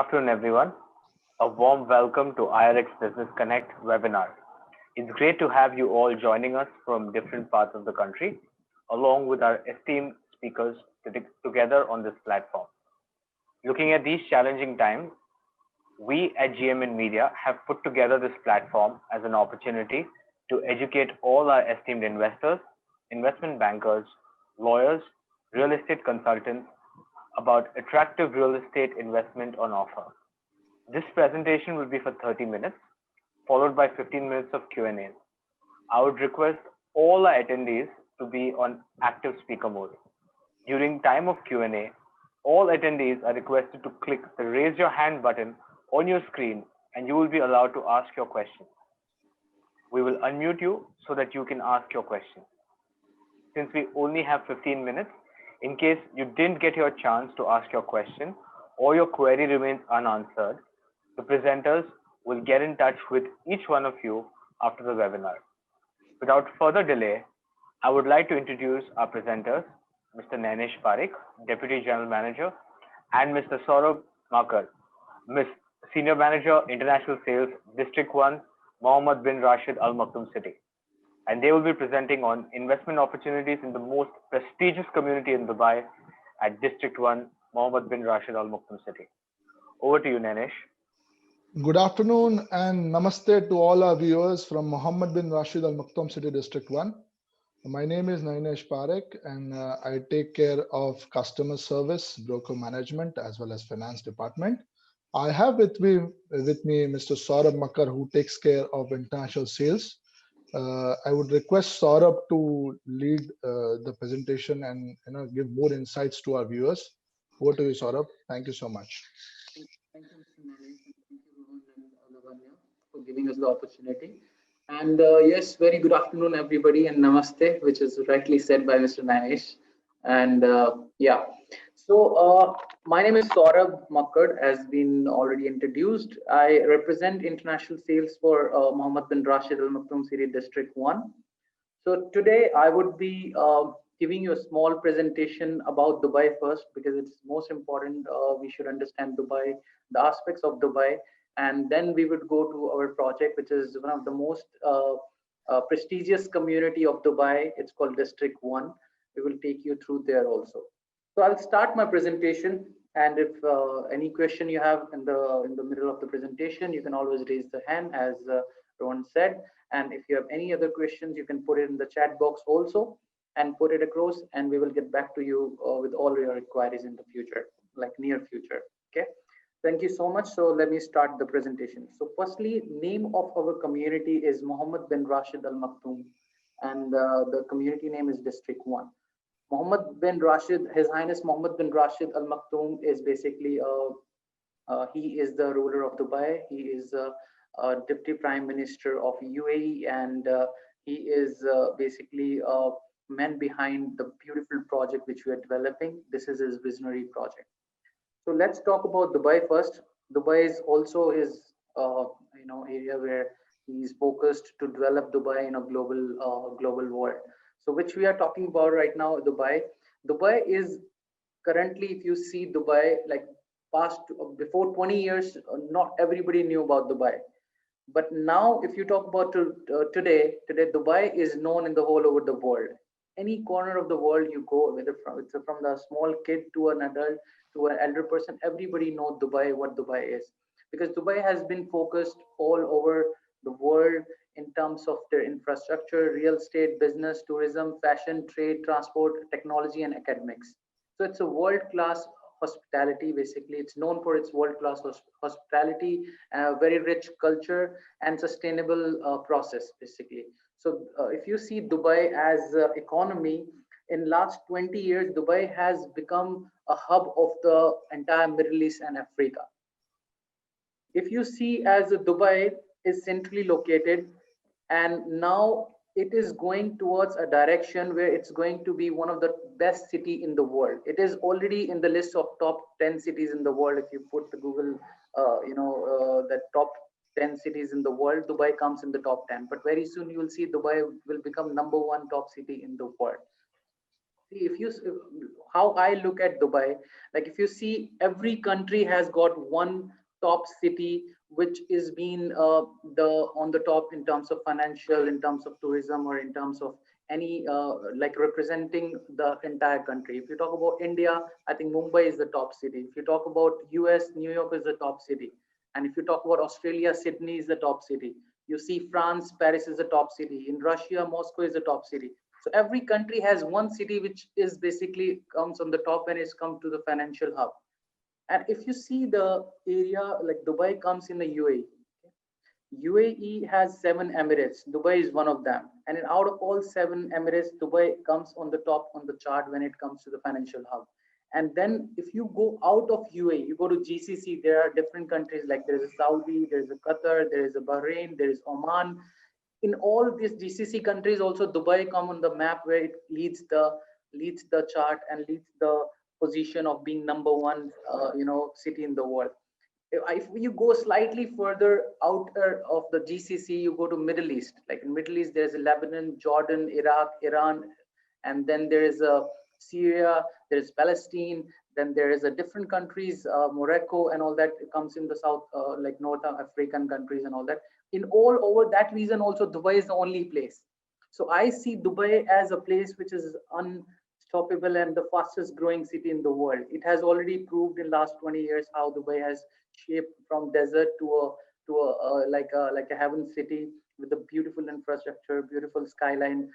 afternoon, everyone. A warm welcome to IREX Business Connect webinar. It's great to have you all joining us from different parts of the country, along with our esteemed speakers together on this platform. Looking at these challenging times, we at GMN Media have put together this platform as an opportunity to educate all our esteemed investors, investment bankers, lawyers, real estate consultants about attractive real estate investment on offer. This presentation will be for 30 minutes, followed by 15 minutes of Q&A. I would request all our attendees to be on active speaker mode. During time of Q&A, all attendees are requested to click the raise your hand button on your screen and you will be allowed to ask your question. We will unmute you so that you can ask your question. Since we only have 15 minutes, in case you didn't get your chance to ask your question or your query remains unanswered, the presenters will get in touch with each one of you after the webinar. Without further delay, I would like to introduce our presenters, Mr. Nainesh Parekh, Deputy General Manager, and Mr. Saurabh Makar, Ms. Senior Manager, International Sales, District 1, Mohammed bin Rashid Al Maktoum City. And they will be presenting on investment opportunities in the most prestigious community in Dubai at District 1, Mohammed bin Rashid Al Maktoum City. Over to you, Nainesh. Good afternoon and namaste to all our viewers from Mohammed bin Rashid Al Maktoum City, District 1. My name is Nainesh Parekh and I take care of customer service, broker management, as well as finance department. I have with me Mr. Saurabh Makar, who takes care of international sales. I would request Saurabh to lead the presentation and give more insights to our viewers. Over to you, Saurabh. Thank you so much. Thank you, Mr. Nainesh. Thank you, Rohan and Lavanya, for giving us the opportunity. And yes, very good afternoon, everybody, and namaste, which is rightly said by Mr. Nainesh. And yeah, so my name is Saurabh Makar, as been already introduced. I represent international sales for Mohammed bin Rashid Al Maktoum City, District 1. So today I would be giving you a small presentation about Dubai first, because it's most important. We should understand Dubai, the aspects of Dubai, and then we would go to our project, which is one of the most prestigious community of Dubai. It's called District 1. We will take you through there also. So I'll start my presentation, and if any question you have in the middle of the presentation, you can always raise the hand, as Rohan said. And if you have any other questions, you can put it in the chat box also and put it across, and we will get back to you with all your inquiries in the future, like near future. Okay. Thank you so much. So let me start the presentation. So firstly, name of our community is Mohammed bin Rashid Al Maktoum, and the community name is District 1. Mohammed bin Rashid, His Highness Mohammed bin Rashid Al Maktoum is basically he is the ruler of Dubai. He is Deputy Prime Minister of UAE, and he is basically man behind the beautiful project which we are developing. This is his visionary project. So let's talk about Dubai first. Dubai is also his area where he's focused to develop Dubai in a global world. So which we are talking about right now, Dubai. Dubai is currently, if you see Dubai, like before 20 years, not everybody knew about Dubai. But now, if you talk about today, Dubai is known in the whole over the world. Any corner of the world you go, whether from the small kid to an adult to an elder person, everybody knows Dubai, what Dubai is. Because Dubai has been focused all over the world in terms of their infrastructure, real estate, business, tourism, fashion, trade, transport, technology, and academics. So it's a world-class hospitality. Basically, it's known for its world-class hospitality, very rich culture, and sustainable process, basically. So if you see Dubai as economy, in last 20 years, Dubai has become a hub of the entire Middle East and Africa. If you see as Dubai is centrally located, and now it is going towards a direction where it's going to be one of the best city in the world. It is already in the list of top 10 cities in the world. If you put the Google, the top 10 cities in the world, Dubai comes in the top 10. But very soon you will see Dubai will become #1 top city in the world. if you how I look at Dubai, like if you see every country has got one top city which is being the on the top in terms of financial, in terms of tourism, or in terms of any like representing the entire country. If you talk about India, I think Mumbai is the top city. If you talk about US, New York is the top city. And if you talk about Australia, Sydney is the top city. You see France, Paris is the top city. In Russia, Moscow is the top city. So every country has one city which is basically comes on the top when it's come to the financial hub. And if you see the area, like Dubai comes in the UAE. UAE has 7 emirates. Dubai is one of them. And out of all 7 emirates, Dubai comes on the top on the chart when it comes to the financial hub. And then if you go out of UAE, you go to GCC, there are different countries, like there is a Saudi, there is a Qatar, there is a Bahrain, there is Oman. In all these GCC countries, also Dubai come on the map where it leads the chart and leads the position of being number one, city in the world. If you go slightly further outer of the GCC, you go to Middle East. Like in Middle East, there's Lebanon, Jordan, Iraq, Iran, and then there is Syria, there is Palestine, then there is a different countries, Morocco and all that comes in the south, like North African countries and all that. In all over that region, also Dubai is the only place. So I see Dubai as a place which is unstoppable and the fastest growing city in the world. It has already proved in last 20 years how Dubai has shaped from desert to a heaven city with a beautiful infrastructure, beautiful skyline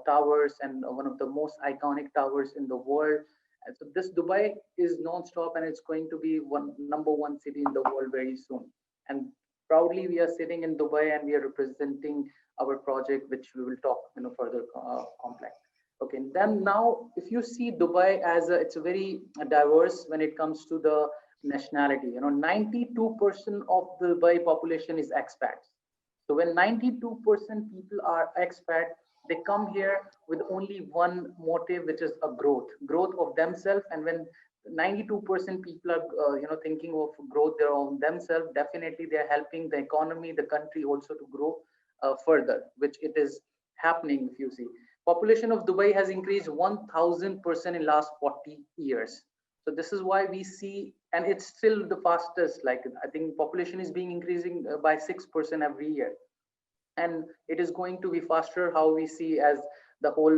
towers, and one of the most iconic towers in the world. And so this Dubai is non-stop, and it's going to be number one city in the world very soon. And proudly, we are sitting in Dubai, and we are representing our project, which we will talk further complex. Okay, then now if you see Dubai as it's a very diverse when it comes to the nationality. 92% of the Dubai population is expats. So when 92% people are expat, they come here with only one motive, which is a growth of themselves. And when 92% people are thinking of growth their own themselves, definitely they're helping the economy, the country also to grow further, which it is happening. If you see, population of Dubai has increased 1000% in last 40 years. So this is why we see, and it's still the fastest, like I think population is being increasing by 6% every year. And it is going to be faster, how we see as the whole,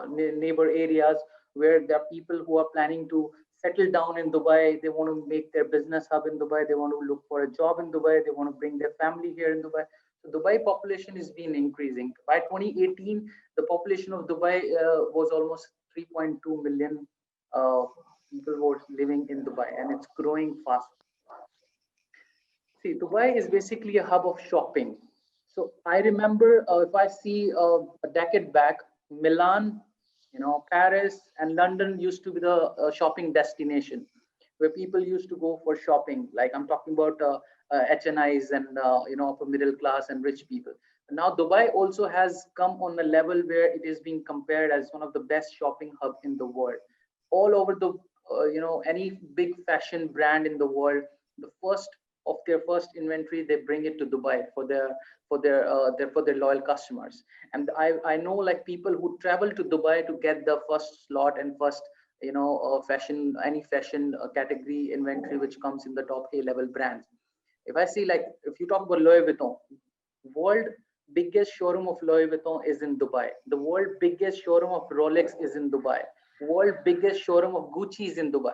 neighbor areas where there are people who are planning to settle down in Dubai. They want to make their business hub in Dubai. They want to look for a job in Dubai. They want to bring their family here in Dubai. So Dubai population is being increasing. By 2018, the population of Dubai was almost 3.2 million people were living in Dubai, and it's growing fast. See, Dubai is basically a hub of shopping. So I remember if I see a decade back, Milan, Paris and London used to be the shopping destination where people used to go for shopping. Like I'm talking about HNIs and upper middle class and rich people. Now Dubai also has come on a level where it is being compared as one of the best shopping hub in the world. All over the any big fashion brand in the world, the first of their first inventory, they bring it to Dubai for their loyal customers. And I know like people who travel to Dubai to get the first slot and first fashion, any fashion category inventory which comes in the top A-level brands. If I see, like if you talk about Louis Vuitton, world biggest showroom of Louis Vuitton is in Dubai. The world biggest showroom of Rolex is in Dubai. World biggest showroom of Gucci is in Dubai.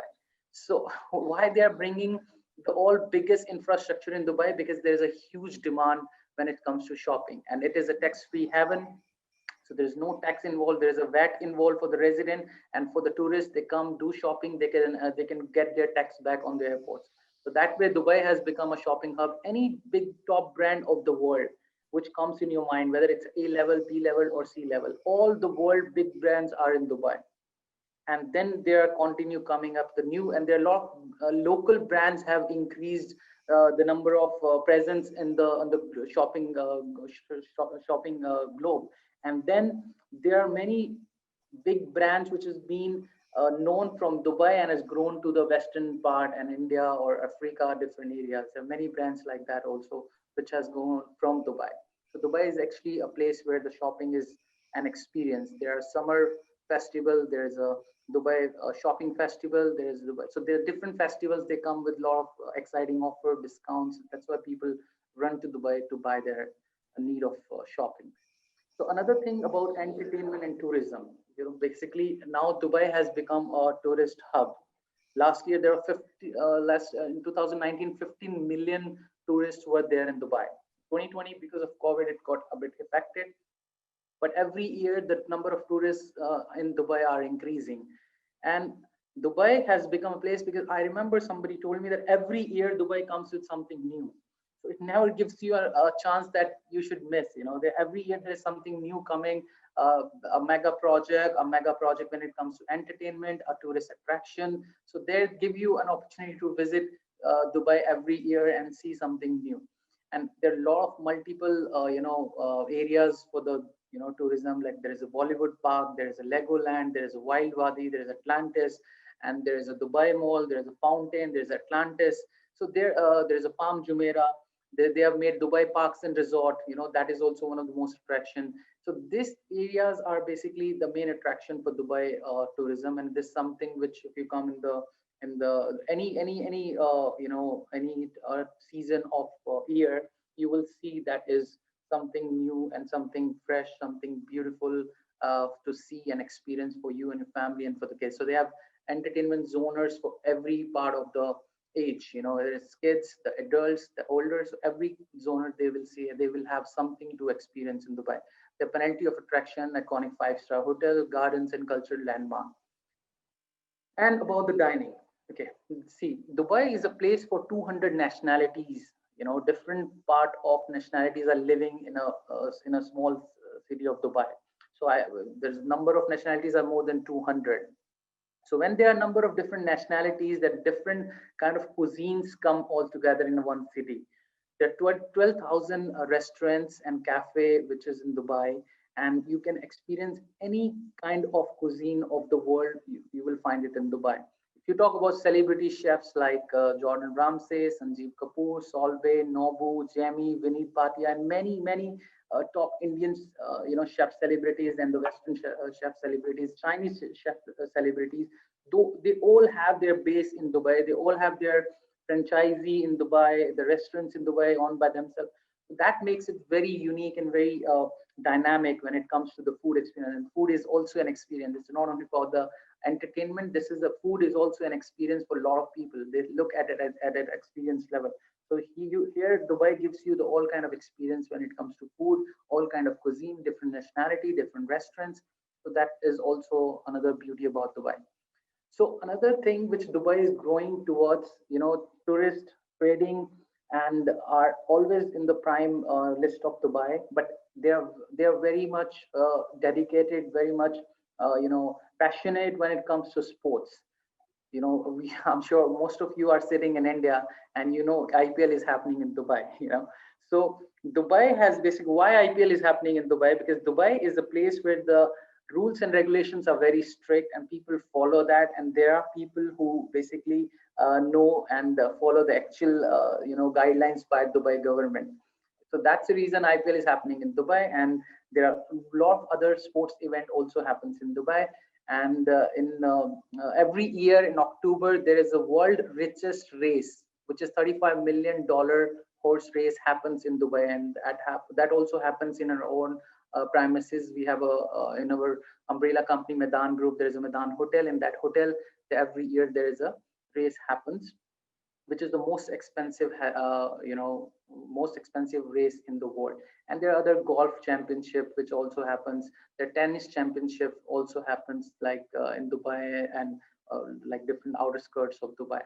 So why they are bringing the all biggest infrastructure in Dubai? Because there is a huge demand when it comes to shopping, and it is a tax-free haven. So there is no tax involved. There is a VAT involved for the resident, and for the tourists, they come do shopping. They can get their tax back on the airports. So that way, Dubai has become a shopping hub. Any big top brand of the world which comes in your mind, whether it's A level, B level, or C level, all the world big brands are in Dubai. And then there continue coming up the new, and there are a lot local brands have increased the number of presence in the shopping globe. And then there are many big brands which has been known from Dubai and has grown to the western part and India or Africa, different areas. There are many brands like that also which has grown from Dubai. So Dubai is actually a place where the shopping is an experience. There are summer festival, there is a Dubai shopping festival, there is Dubai. So there are different festivals. They come with a lot of exciting offer, discounts. That's why people run to Dubai to buy their need of shopping. So another thing about entertainment and tourism, basically now Dubai has become a tourist hub. Last year there were in 2019, 15 million tourists were there in Dubai. 2020, because of COVID, it got a bit affected. But every year the number of tourists in Dubai are increasing. And Dubai has become a place, because I remember somebody told me that every year Dubai comes with something new. So it never gives you a chance that you should miss. Every year there's something new coming, a mega project when it comes to entertainment, a tourist attraction. So they give you an opportunity to visit Dubai every year and see something new. And there are a lot of multiple, areas for the tourism. Like there is a Bollywood Park, there is a Legoland, there is a Wild Wadi, there is Atlantis, and there is a Dubai Mall, there is a fountain, there is Atlantis. So there is a Palm Jumeirah. They have made Dubai Parks and Resort. That is also one of the most attraction. So these areas are basically the main attraction for Dubai tourism, and this is something which, if you come in the any season of year, you will see that is something new and something fresh, something beautiful to see and experience for you and your family and for the kids. So they have entertainment zoners for every part of the age. Whether it's kids, the adults, the older. So every zoner they will have something to experience in Dubai. The plenty of attraction, iconic five-star hotel, gardens, and cultural landmark. And about the dining. Okay, see, Dubai is a place for 200 nationalities. Different part of nationalities are living in a small city of Dubai. So there's number of nationalities are more than 200. So when there are a number of different nationalities, that different kind of cuisines come all together in one city. There are 12,000 restaurants and cafe which is in Dubai, and you can experience any kind of cuisine of the world. You will find it in Dubai. If you talk about celebrity chefs like Jordan Ramsay, Sanjeev Kapoor, Solvay, Nobu, Jamie, Vineet Bhatia, and many top Indian chef celebrities, and the Western chef celebrities, Chinese chef celebrities, though they all have their base in Dubai. They all have their franchisee in Dubai, the restaurants in Dubai owned by themselves. That makes it very unique and very dynamic when it comes to the food experience. And food is also an experience. It's not only for the entertainment. This is the food is also an experience for a lot of people. They look at it at an experience level. So here Dubai gives you the all kind of experience when it comes to food, all kind of cuisine, different nationality, different restaurants. So that is also another beauty about Dubai. So another thing which Dubai is growing towards, tourist trading, and are always in the prime list of Dubai, but they are very much dedicated, very much passionate when it comes to sports. I'm sure most of you are sitting in India, and IPL is happening in Dubai. So Dubai has basically, why IPL is happening in Dubai, because Dubai is a place where the rules and regulations are very strict and people follow that, and there are people who basically know and follow the actual guidelines by Dubai government. So that's the reason IPL is happening in Dubai, and there are a lot of other sports event also happens in Dubai. And every year in October there is a world richest race, which is $35 million horse race happens in Dubai, and that also happens in our own premises. We have in our umbrella company Medan Group, there is a Medan hotel. In that hotel, every year there is a race happens, which is the most expensive most expensive race in the world. And there are other golf championship which also happens. The tennis championship also happens, like in Dubai, and like different outer skirts of Dubai.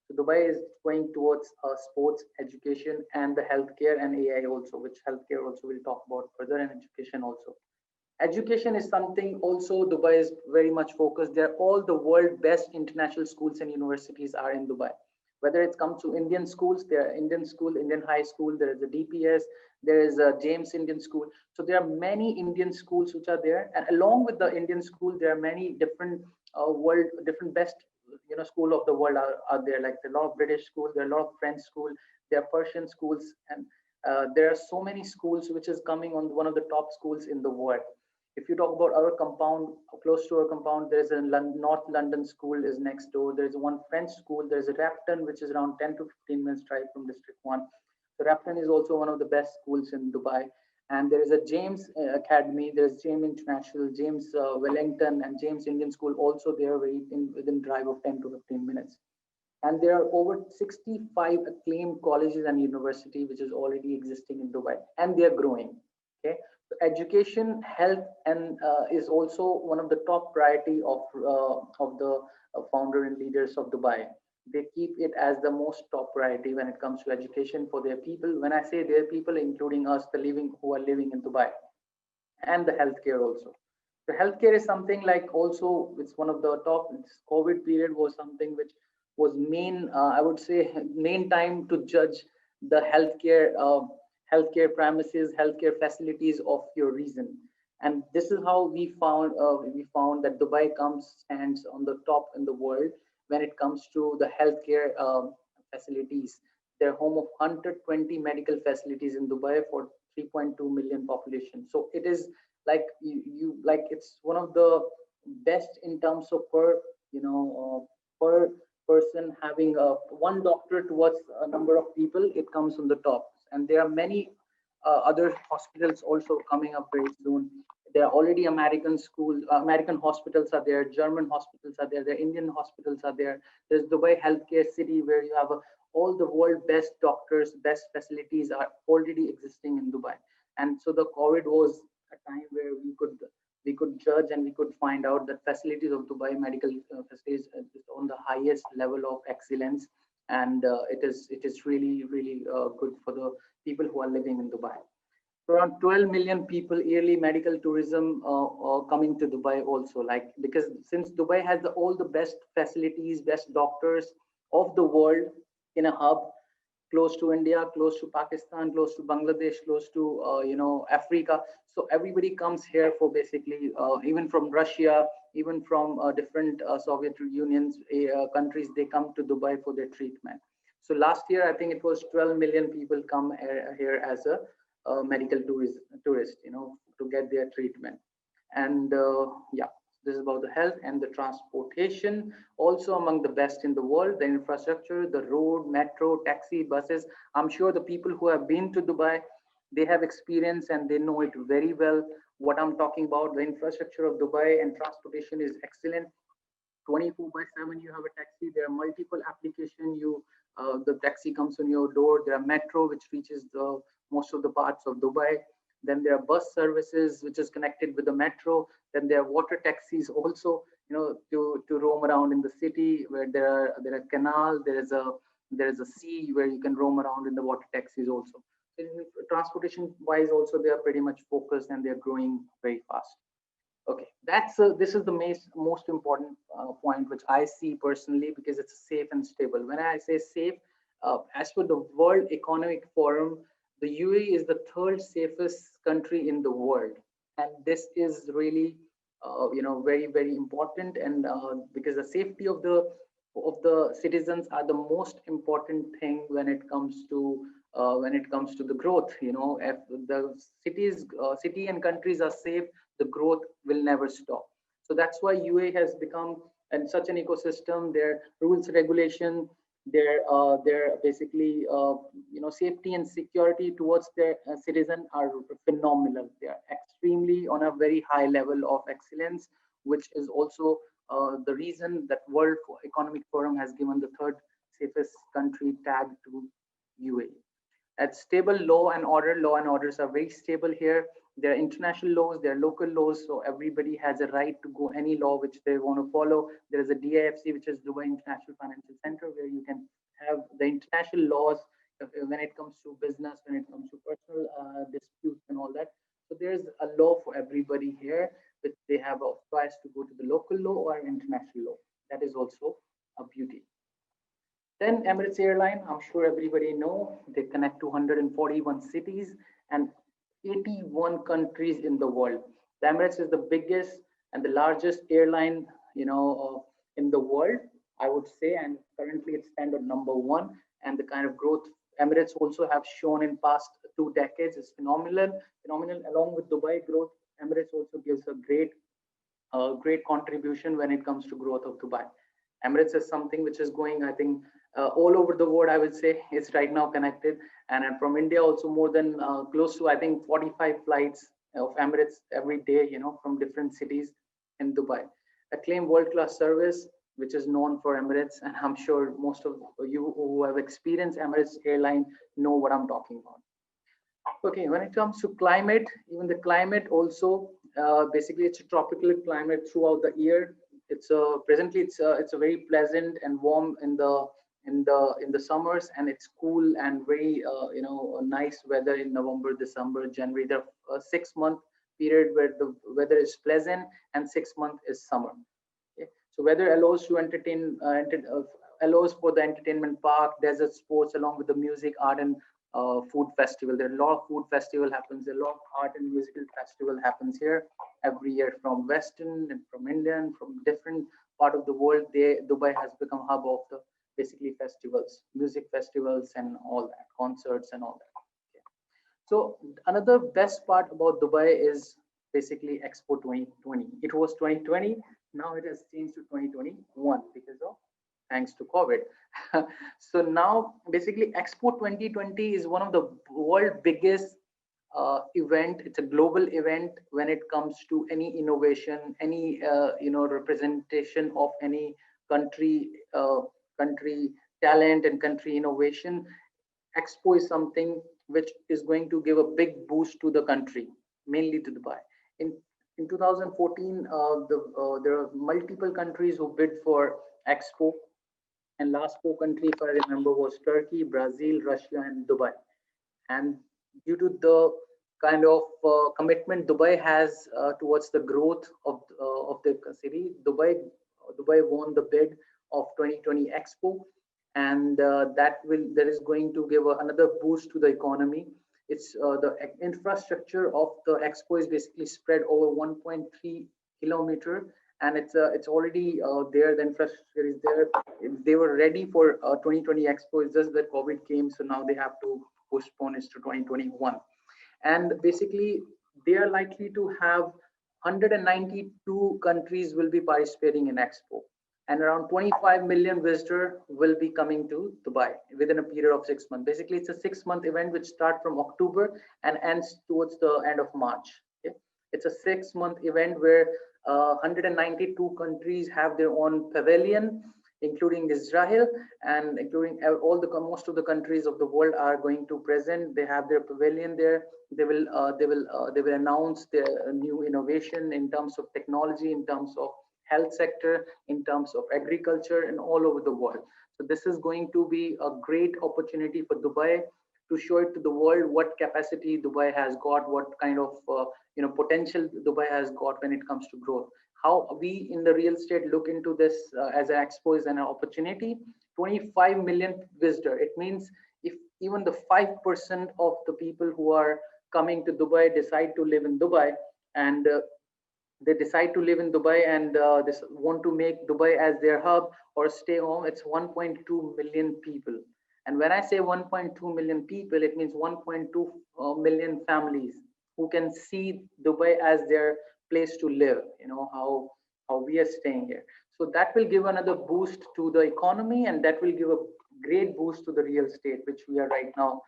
So Dubai is going towards sports, education, and the healthcare and AI also, which healthcare also we'll talk about further, and education also. Education is something also Dubai is very much focused. There, all the world best international schools and universities are in Dubai. Whether it comes to Indian schools, there are Indian school, Indian high school, there is a DPS, there is a James Indian school. So there are many Indian schools which are there, and along with the Indian school, there are many different different best school of the world are there. Like there are a lot of British schools, there are a lot of French schools, there are Persian schools, and there are so many schools which is coming on one of the top schools in the world. If you talk about our compound, close to our compound, there's a North London school is next door. There's one French school. There's a Repton, which is around 10 to 15 minutes drive from District 1. So Repton is also one of the best schools in Dubai. And there is a James Academy. There's James International, James Wellington, and James Indian School also there within drive of 10 to 15 minutes. And there are over 65 acclaimed colleges and university which is already existing in Dubai, and they are growing. Okay, so education, health, and is also one of the top priority of the founder and leaders of Dubai. They keep it as the most top priority when it comes to education for their people. When I say their people, including us, the living who are living in Dubai, and the healthcare also. The healthcare is something like also it's one of the top. This COVID period was something which was main, I would say, main time to judge the healthcare premises, healthcare facilities of your region. And this is how we found that Dubai stands on the top in the world when it comes to the healthcare facilities. They're home of 120 medical facilities in Dubai for 3.2 million population. So it is like you like it's one of the best in terms of per person having one doctor towards a number of people. It comes on the top, and there are many other hospitals also coming up very soon. There are already American hospitals are there, German hospitals are there, the Indian hospitals are there. There's Dubai Healthcare City where you have all the world best doctors, best facilities are already existing in Dubai. And so the COVID was a time where we could judge and we could find out that facilities of Dubai medical facilities is on the highest level of excellence, and it is really good for the people who are living in Dubai. Around 12 million people yearly medical tourism coming to Dubai also, like because since Dubai has all the best facilities, best doctors of the world in a hub, close to India, close to Pakistan, close to Bangladesh, close to Africa. So everybody comes here for basically even from Russia, even from different Soviet Unions countries, they come to Dubai for their treatment. So last year, I think it was 12 million people come here as a medical tourist, to get their treatment. And yeah, this is about the health and the transportation, also among the best in the world. The infrastructure, the road, metro, taxi, buses. I'm sure the people who have been to Dubai, they have experience and they know it very well. What I'm talking about, the infrastructure of Dubai and transportation is excellent. 24/7 you have a taxi. There are multiple applications. The taxi comes on your door. There are metro which reaches most of the parts of Dubai. Then there are bus services which is connected with the metro. Then there are water taxis also, to roam around in the city, where there are canal. There is a sea where you can roam around in the water taxis also. Transportation wise also they are pretty much focused and they're growing very fast. Okay, this is the most important point which I see personally, because it's safe and stable. When I say safe, as per the World Economic Forum, the UAE is the third safest country in the world, and this is really very important. And because the safety of the citizens are the most important thing when it comes to the growth. If the city and countries are safe, the growth will never stop. So that's why UAE has become such an ecosystem. Their rules, regulation, their basically safety and security towards their citizen are phenomenal. They are extremely on a very high level of excellence, which is also the reason that World Economic Forum has given the third safest country tag to UAE. At stable law and orders are very stable here. There are international laws, there are local laws, so everybody has a right to go any law which they want to follow. There is a DIFC, which is Dubai International Financial Center, where you can have the international laws when it comes to business, when it comes to personal disputes and all that. So there's a law for everybody here, but they have a choice to go to the local law or international law. That is also a beauty. Then Emirates Airline, I'm sure everybody know, they connect to 141 cities and 81 countries in the world. The Emirates is the biggest and the largest airline, in the world, I would say, and currently it's standard #1. And the kind of growth Emirates also have shown in past 2 decades is phenomenal, along with Dubai growth. Emirates also gives a great contribution when it comes to growth of Dubai. Emirates is something which is going, I think, all over the world. I would say it's right now connected, and from India also more than close to, I think, 45 flights of Emirates every day, from different cities in Dubai. Acclaimed world-class service, which is known for Emirates, and I'm sure most of you who have experienced Emirates airline know what I'm talking about. Okay, when it comes to climate, even the climate also, basically it's a tropical climate throughout the year. It's presently it's a very pleasant and warm in the summers, and it's cool and very a nice weather in November, December, January. There are a 6 month period where the weather is pleasant, and 6 months is summer. Okay? So weather allows to allows for the entertainment park, desert sports, along with the music, art, and food festival. There are a lot of food festival happens. There are a lot of art and musical festival happens here every year, from Western and from Indian, from different part of the world. Dubai has become hub of the basically festivals, music festivals, and all that, concerts and all that. Okay. So another best part about Dubai is basically Expo 2020. It was 2020. Now it has changed to 2021 because of thanks to COVID. So now basically Expo 2020 is one of the world biggest event. It's a global event when it comes to any innovation, any representation of any country, country talent and country innovation. Expo is something which is going to give a big boost to the country, mainly to Dubai. In 2014, there are multiple countries who bid for Expo, and last four countries, if I remember, was Turkey, Brazil, Russia, and Dubai. And due to the kind of commitment Dubai has towards the growth of the city, Dubai won the bid of 2020 Expo, and that is going to give another boost to the economy. It's the infrastructure of the Expo is basically spread over 1.3 kilometer, and it's already there. The infrastructure is there. They were ready for 2020 Expo. It's just that COVID came, so now they have to postpone it to 2021. And basically, they are likely to have 192 countries will be participating in Expo, and around 25 million visitors will be coming to Dubai within a period of 6 months. Basically, it's a 6 month event which starts from October and ends towards the end of March. Okay? It's a 6 month event where 192 countries have their own pavilion, including Israel, and including all the most of the countries of the world are going to present. They have their pavilion there. They will announce their new innovation in terms of technology, in terms of health sector, in terms of agriculture, and all over the world. So this is going to be a great opportunity for Dubai to show it to the world what capacity Dubai has got, what kind of potential Dubai has got when it comes to growth. How we in the real estate look into this as an expo is an opportunity. 25 million visitor. It means if even the 5% of the people who are coming to Dubai decide to live in Dubai, and they decide to live in Dubai and they want to make Dubai as their hub or stay home, it's 1.2 million people. And when I say 1.2 million people, it means 1.2 million families who can see Dubai as their place to live. You know how we are staying here. So that will give another boost to the economy, and that will give a great boost to the real estate, which we are right now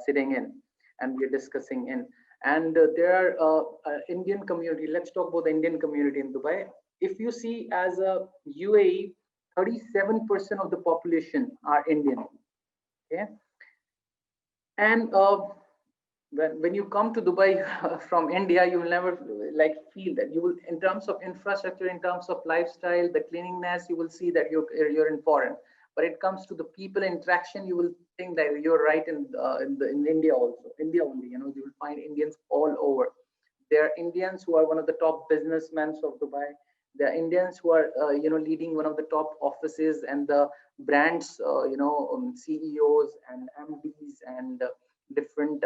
sitting in and we are discussing in. And there are Indian community. Let's talk about the Indian community in Dubai. If you see as a UAE, 37% of the population are Indian. Okay, and when you come to Dubai from India, you will never like feel that. You will, in terms of infrastructure, in terms of lifestyle, the cleanliness, you will see that you're in foreign. But it comes to the people interaction, you will think that you're right in India also. India only, you will find Indians all over. There are Indians who are one of the top businessmen of Dubai. There are Indians who are leading one of the top offices and the brands, CEOs and MDs and different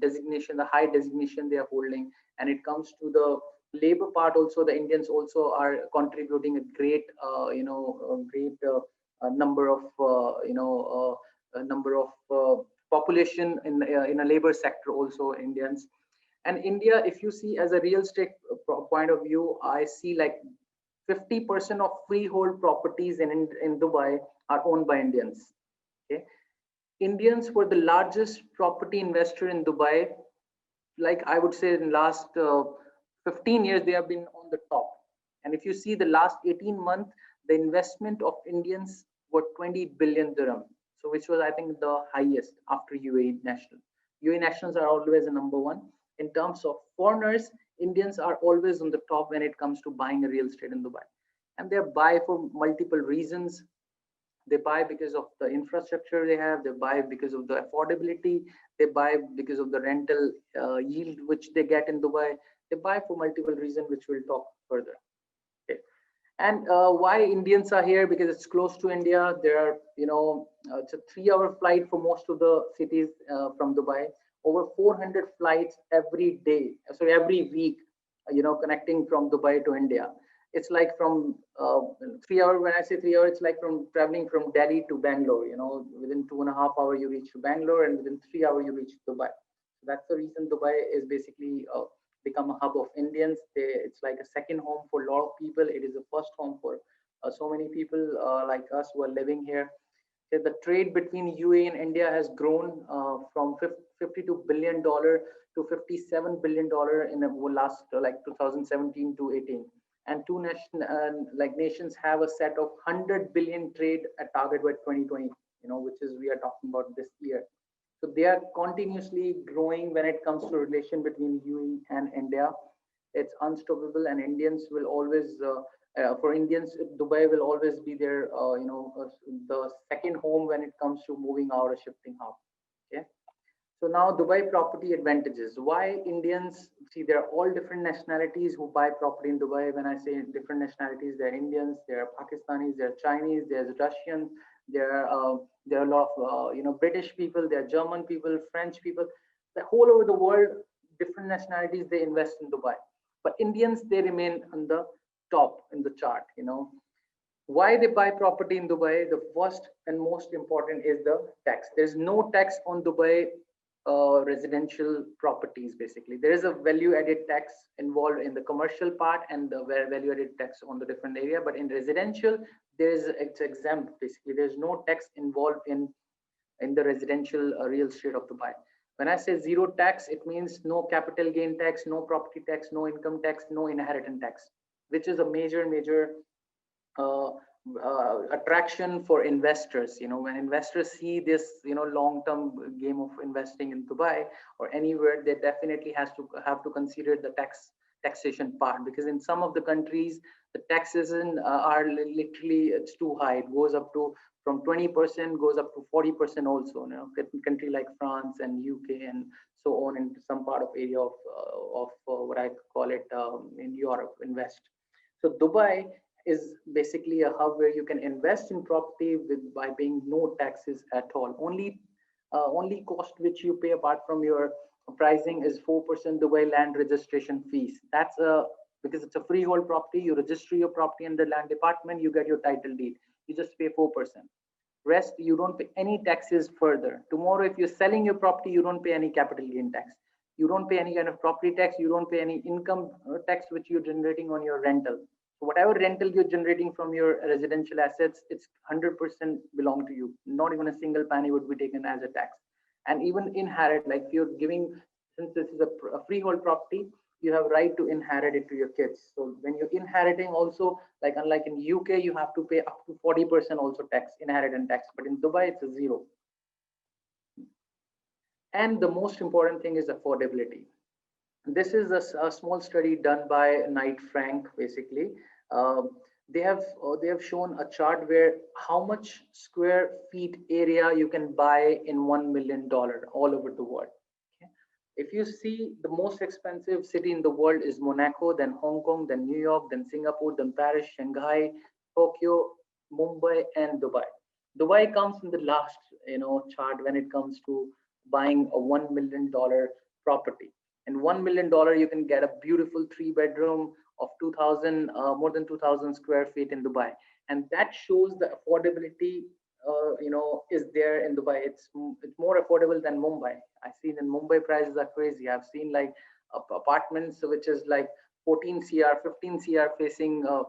designation, the high designation they are holding. And it comes to the labor part also. The Indians also are contributing a great number of population in a labor sector also, Indians. And India, if you see as a real estate point of view, I see like 50% of freehold properties in Dubai are owned by Indians. Okay, Indians were the largest property investor in Dubai. Like I would say, in last 15 years, they have been on the top. And if you see the last 18 months, the investment of Indians were 20 billion dirham. So which was, I think, the highest after UAE national. UAE nationals are always the number one. In terms of foreigners, Indians are always on the top when it comes to buying a real estate in Dubai. And they buy for multiple reasons. They buy because of the infrastructure they have. They buy because of the affordability. They buy because of the rental yield which they get in Dubai. They buy for multiple reasons, which we'll talk further. Okay. And why Indians are here? Because it's close to India. There are, it's a 3-hour flight for most of the cities from Dubai. Over 400 flights every day, so every week, connecting from Dubai to India. It's like from 3 hours. When I say 3 hours, it's like from traveling from Delhi to Bangalore. Within 2.5 hours you reach to Bangalore, and within 3 hours you reach Dubai. So that's the reason Dubai is basically become a hub of Indians. It's like a second home for a lot of people. It is the first home for so many people like us who are living here. The trade between UAE and India has grown from $52 billion to $57 billion in the last like 2017 to 18. And two nations have a set of 100 billion trade target by 2020, which is we are talking about this year. So they are continuously growing when it comes to relation between UAE and India. It's unstoppable, and Indians will always, for Indians, Dubai will always be their, the second home when it comes to moving out or shifting out. Okay. So now Dubai property advantages. Why Indians? See, there are all different nationalities who buy property in Dubai. When I say different nationalities, there are Indians, there are Pakistanis, there are Chinese, there's Russians, there are a lot of British people, there are German people, French people. The whole over the world, different nationalities, they invest in Dubai. But Indians, they remain on the top in the chart. Why they buy property in Dubai? The first and most important is the tax. There's no tax on Dubai residential properties. Basically, there is a value-added tax involved in the commercial part and the value-added tax on the different area. But in residential, it's exempt. Basically, there's no tax involved in the residential real estate of Dubai. When I say zero tax, it means no capital gain tax, no property tax, no income tax, no inheritance tax, which is a major attraction for investors. When investors see this long-term game of investing in Dubai or anywhere, they definitely have to consider the taxation part, because in some of the countries the taxes are literally, it's too high. It goes up to from 20% goes up to 40% also. Country like France and UK and so on, in some part of area of what I call it in Europe, invest. So Dubai is basically a hub where you can invest in property by paying no taxes at all. Only cost which you pay apart from your pricing is 4% Dubai land registration fees. That's because it's a freehold property. You register your property in the land department, you get your title deed. You just pay 4%. Rest, you don't pay any taxes further. Tomorrow, if you're selling your property, you don't pay any capital gain tax. You don't pay any kind of property tax. You don't pay any income tax which you're generating on your rental. So whatever rental you're generating from your residential assets, it's 100% belong to you. Not even a single penny would be taken as a tax. And even inherit, like you're giving, since this is a freehold property, you have right to inherit it to your kids. So when you're inheriting also, like unlike in UK, you have to pay up to 40% also tax, inheritance tax. But in Dubai, it's a zero. And the most important thing is affordability. This is a small study done by Knight Frank. Basically, they have shown a chart where how much square feet area you can buy in $1 million all over the world. Okay? If you see, the most expensive city in the world is Monaco, then Hong Kong, then New York, then Singapore, then Paris, Shanghai, Tokyo, Mumbai, and Dubai. Dubai comes in the last chart when it comes to buying a $1 million property. And $1 million, you can get a beautiful 3-bedroom of 2,000, more than 2,000 square feet in Dubai. And that shows the affordability, is there in Dubai. It's more affordable than Mumbai. I've seen in Mumbai prices are crazy. I've seen like apartments which is like 14 cr 15 cr facing a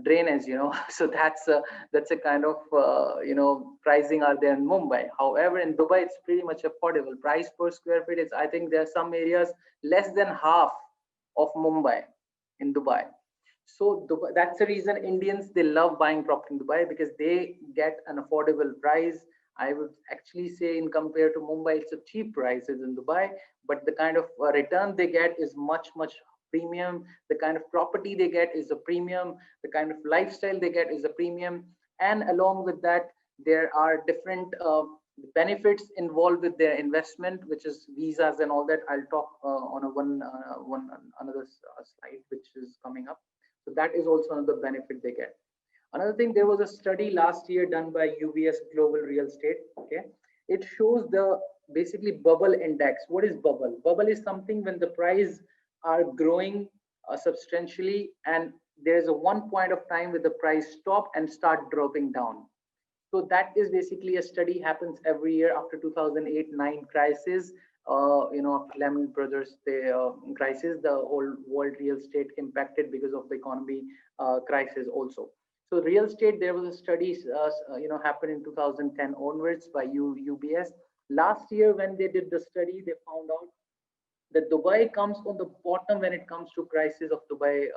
drainage, so that's a kind of pricing are there in Mumbai. However, in Dubai it's pretty much affordable. Price per square feet is, I think there are some areas less than half of Mumbai in Dubai. So Dubai, that's the reason Indians, they love buying property in Dubai, because they get an affordable price. I would actually say, in compared to Mumbai, it's a cheap prices in Dubai, but the kind of return they get is much premium. The kind of property they get is a premium. The kind of lifestyle they get is a premium. And along with that, there are different benefits involved with their investment, which is visas and all that. I'll talk on another slide which is coming up. So that is also another benefit they get. Another thing, there was a study last year done by UBS Global Real Estate. Okay, it shows the basically bubble index. What is bubble? Bubble is something when the price are growing substantially, and there's a one point of time where the price stop and start dropping down. So that is basically a study happens every year after 2008-9 crisis. Lehman Brothers crisis, the whole world real estate impacted because of the economy crisis also. So real estate, there was a study, happened in 2010 onwards by UBS. Last year, when they did the study, they found out that Dubai comes on the bottom when it comes to prices of Dubai,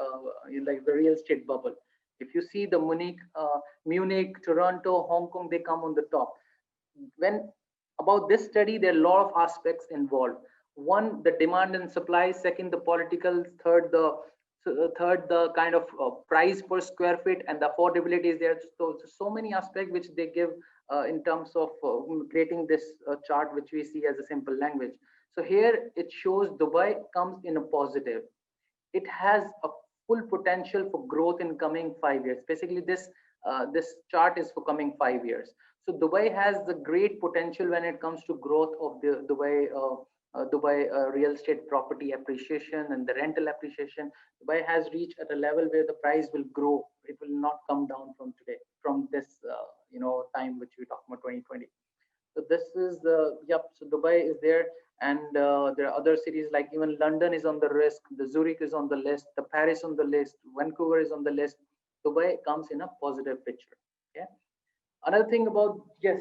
like the real estate bubble. If you see the Munich, Toronto, Hong Kong, they come on the top. When about this study, there are a lot of aspects involved. One, the demand and supply. Second, the political. Third, the kind of price per square feet, and the affordability is there. So many aspects which they give in terms of creating this chart, which we see as a simple language. So here it shows Dubai comes in a positive. It has a full potential for growth in coming 5 years. Basically, this chart is for coming 5 years. So Dubai has the great potential when it comes to growth of the Dubai real estate property appreciation and the rental appreciation. Dubai has reached at a level where the price will grow. It will not come down from today, from this time which we talk about 2020. So this is the So Dubai is there, and there are other cities like even London is on the list, the Zurich is on the list, the Paris on the list, Vancouver is on the list. Dubai comes in a positive picture. Okay. Another thing about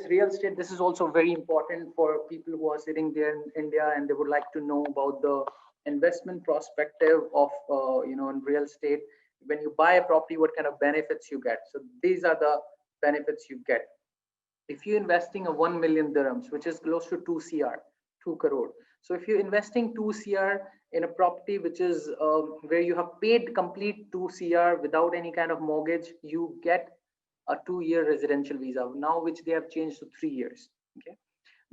real estate. This is also very important for people who are sitting there in India and they would like to know about the investment perspective of in real estate. When you buy a property, what kind of benefits you get? So these are the benefits you get. If you're investing a 1 million dirhams, which is close to 2 crore. So if you're investing 2 CR in a property, which is where you have paid complete 2 CR without any kind of mortgage, you get a 2-year residential visa now, which they have changed to 3 years. Okay.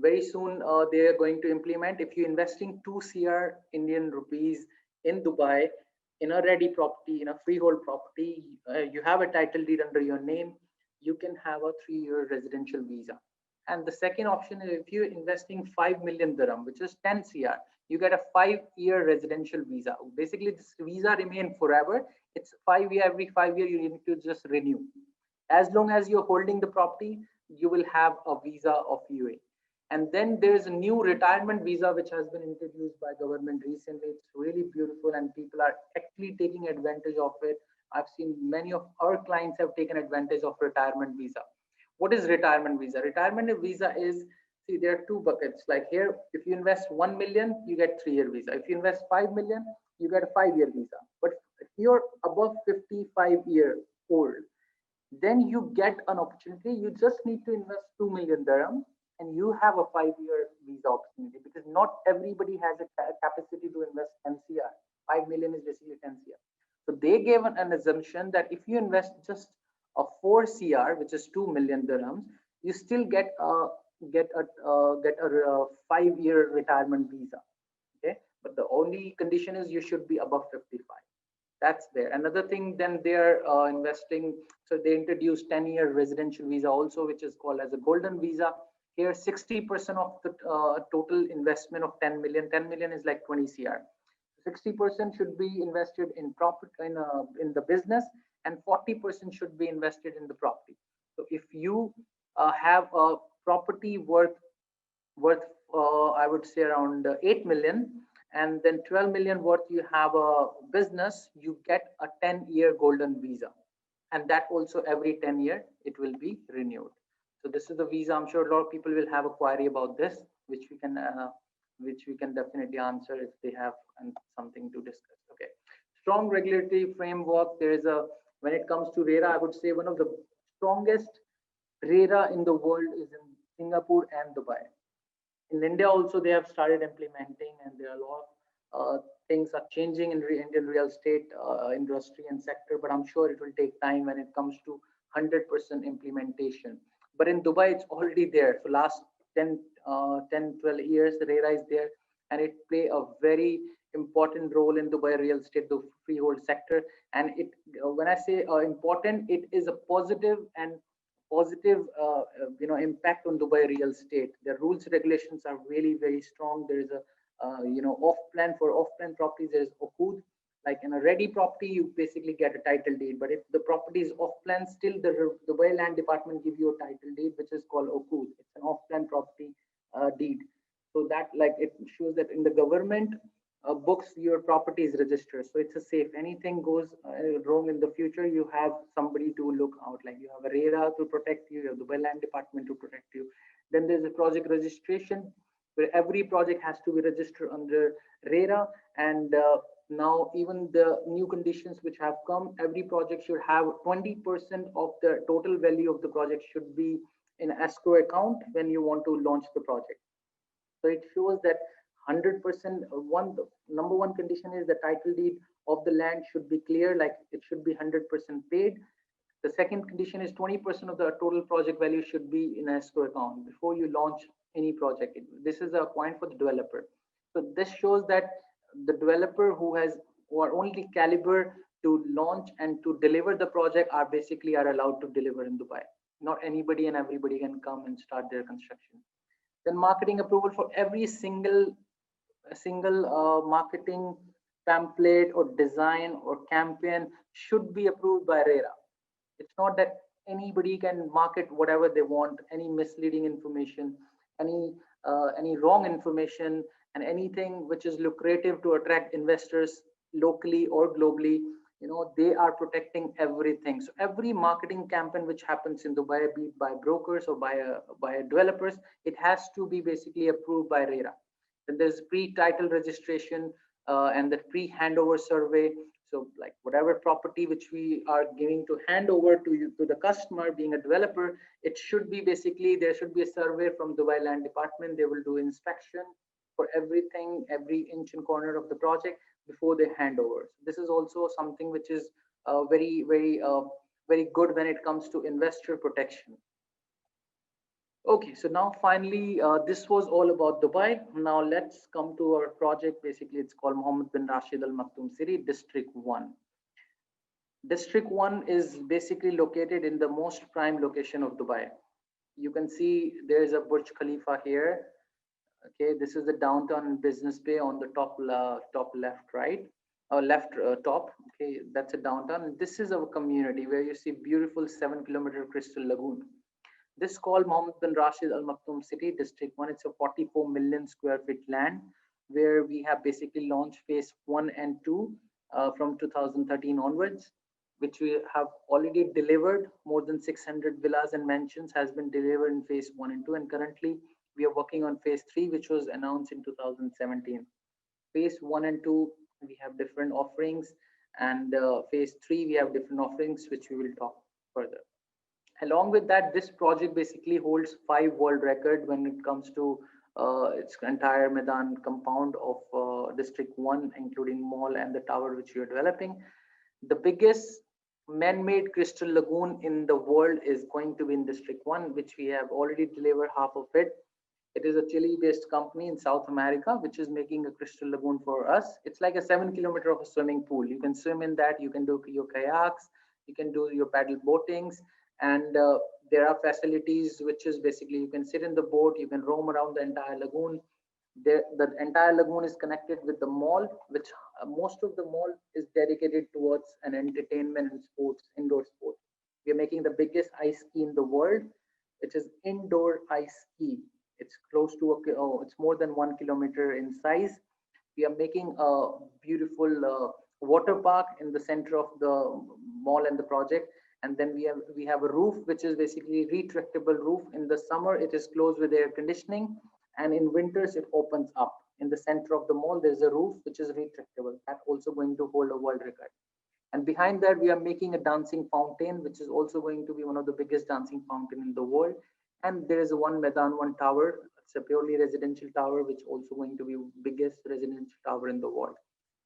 Very soon they are going to implement, if you're investing 2 CR Indian rupees in Dubai, in a ready property, in a freehold property, you have a title deed under your name, you can have a 3-year residential visa. And the second option is if you're investing 5 million dirham, which is 10 CR, you get a 5-year residential visa. Basically, this visa remains forever. It's 5 years, every 5 years you need to just renew. As long as you're holding the property, you will have a visa of UAE. And then there's a new retirement visa which has been introduced by government recently. It's really beautiful and people are actually taking advantage of it. I've seen many of our clients have taken advantage of retirement visa. What is retirement visa? Retirement visa is, see, there are 2 buckets. Like here, if you invest 1 million, you get 3-year visa. If you invest 5 million, you get a 5-year visa. But if you're above 55-year-old, then you get an opportunity. You just need to invest 2 million dirham and you have a 5-year visa opportunity, because not everybody has a capacity to invest 10 CR. 5 million is basically 10 CR. So they gave an assumption that if you invest just a 4 CR, which is 2 million dirhams, you still get a 5-year retirement visa. Okay, but the only condition is you should be above 55. That's there. Another thing, then they're investing. So they introduced 10-year residential visa also, which is called as a golden visa. Here, 60% of the total investment of 10 million. 10 million is like 20 CR. 60% should be invested in profit in the business, and 40% should be invested in the property. So if you have a property worth I would say around 8 million, and then 12 million worth you have a business, you get a 10-year golden visa, and that also every 10 year it will be renewed. So this is the visa. I'm sure a lot of people will have a query about this, which we can definitely answer if they have something to discuss. Okay, strong regulatory framework. There is a, when it comes to RERA, I would say one of the strongest RERA in the world is in Singapore and Dubai. In India also they have started implementing, and there are a lot of things are changing in Indian real estate industry and sector, but I'm sure it will take time when it comes to 100% implementation. But in Dubai, it's already there. For last 12 years, the RERA is there, and it play a very important role in Dubai real estate, the freehold sector. And it, when I say important, it is a positive and positive impact on Dubai real estate. The rules regulations are really very strong. There is a off plan, for off plan properties there is OCUD. Like in a ready property, you basically get a title deed, but if the property is off plan, still the Dubai land department give you a title deed, which is called OCUD. It's an off plan property deed. So that, like, it shows that in the government books your property is registered, so it's a safe. Anything goes wrong in the future, you have somebody to look out. Like, you have a RERA to protect you, you have the Dubai land department to protect you. Then there's a project registration, where every project has to be registered under RERA. And now even the new conditions which have come, every project should have 20% of the total value of the project should be in escrow account when you want to launch the project. So it shows that 100%, number one condition is the title deed of the land should be clear, like it should be 100% paid. The second condition is 20% of the total project value should be in escrow account before you launch any project. This is a point for the developer. So this shows that the developer who are only caliber to launch and to deliver the project are allowed to deliver in Dubai. Not anybody and everybody can come and start their construction. Then marketing approval for every single marketing pamphlet or design or campaign should be approved by RERA. It's not that anybody can market whatever they want, any misleading information, any wrong information, and anything which is lucrative to attract investors locally or globally. They are protecting everything. So every marketing campaign which happens in Dubai, be it by brokers or by developers, it has to be basically approved by RERA. Then there's pre-title registration and the pre-handover survey. So like whatever property which we are giving to hand over to the customer, being a developer, it should be basically, there should be a survey from Dubai Land Department. They will do inspection for everything, every inch and corner of the project before they hand over. So this is also something which is very, very, very good when it comes to investor protection. Okay, so now finally, this was all about Dubai. Now let's come to our project. Basically, it's called Mohammed bin Rashid Al Maktoum City, District 1. District 1 is basically located in the most prime location of Dubai. You can see there's a Burj Khalifa here. Okay, this is the downtown Business Bay on the top left, right, or left top. Okay, that's a downtown. And this is our community where you see beautiful 7-kilometer crystal lagoon. This is called Mohammed bin Rashid Al Maktoum City, District 1. It's a 44 million square feet land where we have basically launched phase 1 and 2 from 2013 onwards, which we have already delivered. More than 600 villas and mansions has been delivered in phase 1 and 2. And currently we are working on phase 3, which was announced in 2017. Phase 1 and 2, we have different offerings. And phase 3, we have different offerings, which we will talk further. Along with that, this project basically holds 5 world records when it comes to its entire Medan compound of District 1, including mall and the tower which we are developing. The biggest man-made crystal lagoon in the world is going to be in District 1, which we have already delivered half of it. It is a Chile-based company in South America, which is making a crystal lagoon for us. It's like a 7-kilometer of a swimming pool. You can swim in that. You can do your kayaks. You can do your paddle boatings. And there are facilities, which is basically you can sit in the boat, you can roam around the entire lagoon. The entire lagoon is connected with the mall, which most of the mall is dedicated towards an entertainment and sports, indoor sports. We are making the biggest ice ski in the world, which is indoor ice ski. It's close to it's more than 1 kilometer in size. We are making a beautiful water park in the center of the mall and the project. And then we have a roof which is basically retractable roof. In the summer it is closed with air conditioning, and in winters it opens up. In the center of the mall there's a roof which is retractable, that also going to hold a world record. And behind that we are making a dancing fountain which is also going to be one of the biggest dancing fountain in the world. And there is one Maidan 1 tower. It's a purely residential tower which also going to be biggest residential tower in the world.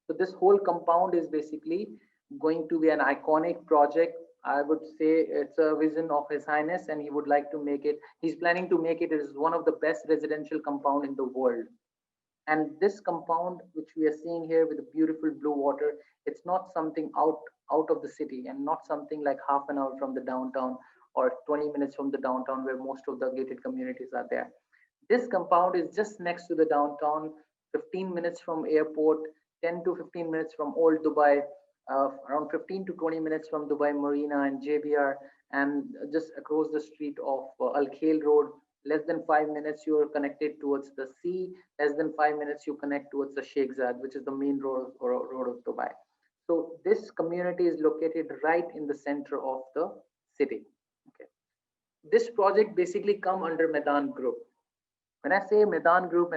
So this whole compound is basically going to be an iconic project. I would say it's a vision of His Highness, and he would like to make it, he's planning to make it as one of the best residential compound in the world. And this compound which we are seeing here with the beautiful blue water, it's not something out of the city, and not something like half an hour from the downtown or 20 minutes from the downtown where most of the gated communities are there. This compound is just next to the downtown, 15 minutes from airport, 10 to 15 minutes from Old Dubai, around 15 to 20 minutes from Dubai Marina and JBR, and just across the street of Al Khail Road. Less than 5 minutes you are connected towards the sea. Less than 5 minutes you connect towards the Sheikh Zayed, which is the main road of Dubai. So this community is located right in the center of the city. Okay. This project basically come under Maidan Group. When I say Maidan Group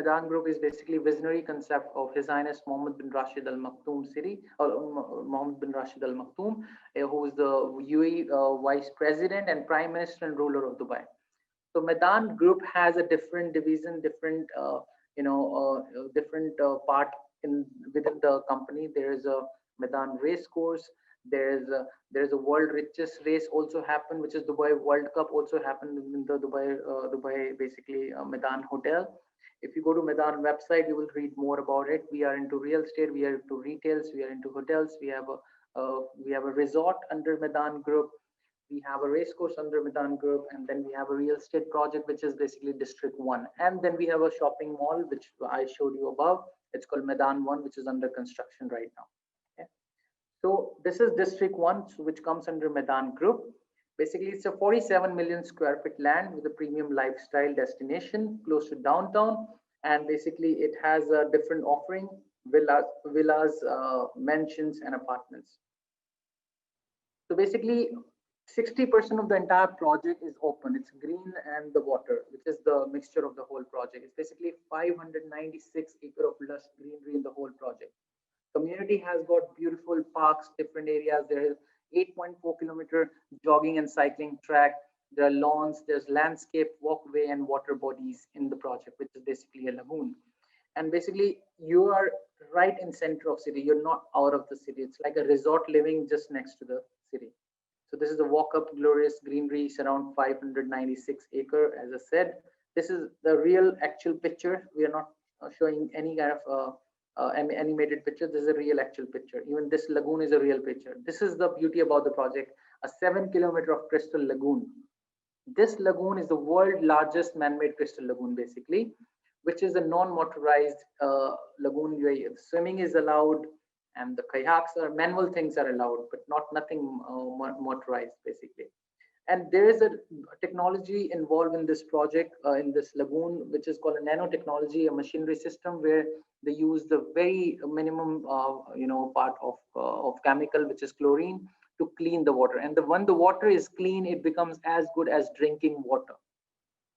is basically visionary concept of His Highness Mohammed bin Rashid Al Maktoum City, or Mohammed bin Rashid Al Maktoum, who is the UAE Vice President and Prime Minister and ruler of Dubai. So Maidan Group has a different division, different part within the company. There is a Maidan race course. There is a world richest race also happened, which is Dubai World Cup also happened in the Dubai basically Maidan Hotel. If you go to Maidan website, you will read more about it. We are into real estate, we are into retails, we are into hotels. We have a resort under Maidan Group. We have a race course under Maidan Group, and then we have a real estate project, which is basically District 1. And then we have a shopping mall, which I showed you above. It's called Maidan 1, which is under construction right now. Okay. So this is District 1, which comes under Maidan Group. Basically, it's a 47 million square feet land with a premium lifestyle destination close to downtown. And basically, it has a different offering, villas, mansions, and apartments. So basically, 60% of the entire project is open. It's green and the water, which is the mixture of the whole project. It's basically 596 acres of lush greenery in the whole project. Community has got beautiful parks, different areas. There is 8.4 kilometer jogging and cycling track. There are lawns, there's landscape, walkway, and water bodies in the project, which is basically a lagoon. And basically, you are right in center of city. You're not out of the city. It's like a resort living just next to the city. So this is the walk-up glorious greenery, around 596 acres. As I said, this is the real actual picture. We are not showing any kind of animated picture. This is a real actual picture. Even this lagoon is a real picture. This is the beauty about the project, a 7 kilometer of crystal lagoon. This lagoon is the world's largest man-made crystal lagoon, basically, which is a non-motorized lagoon where swimming is allowed, and the kayaks are manual things are allowed, but nothing motorized, basically. And there is a technology involved in this project, in this lagoon, which is called a nanotechnology, a machinery system where they use the very minimum, part of chemical, which is chlorine, to clean the water. And when the water is clean, it becomes as good as drinking water.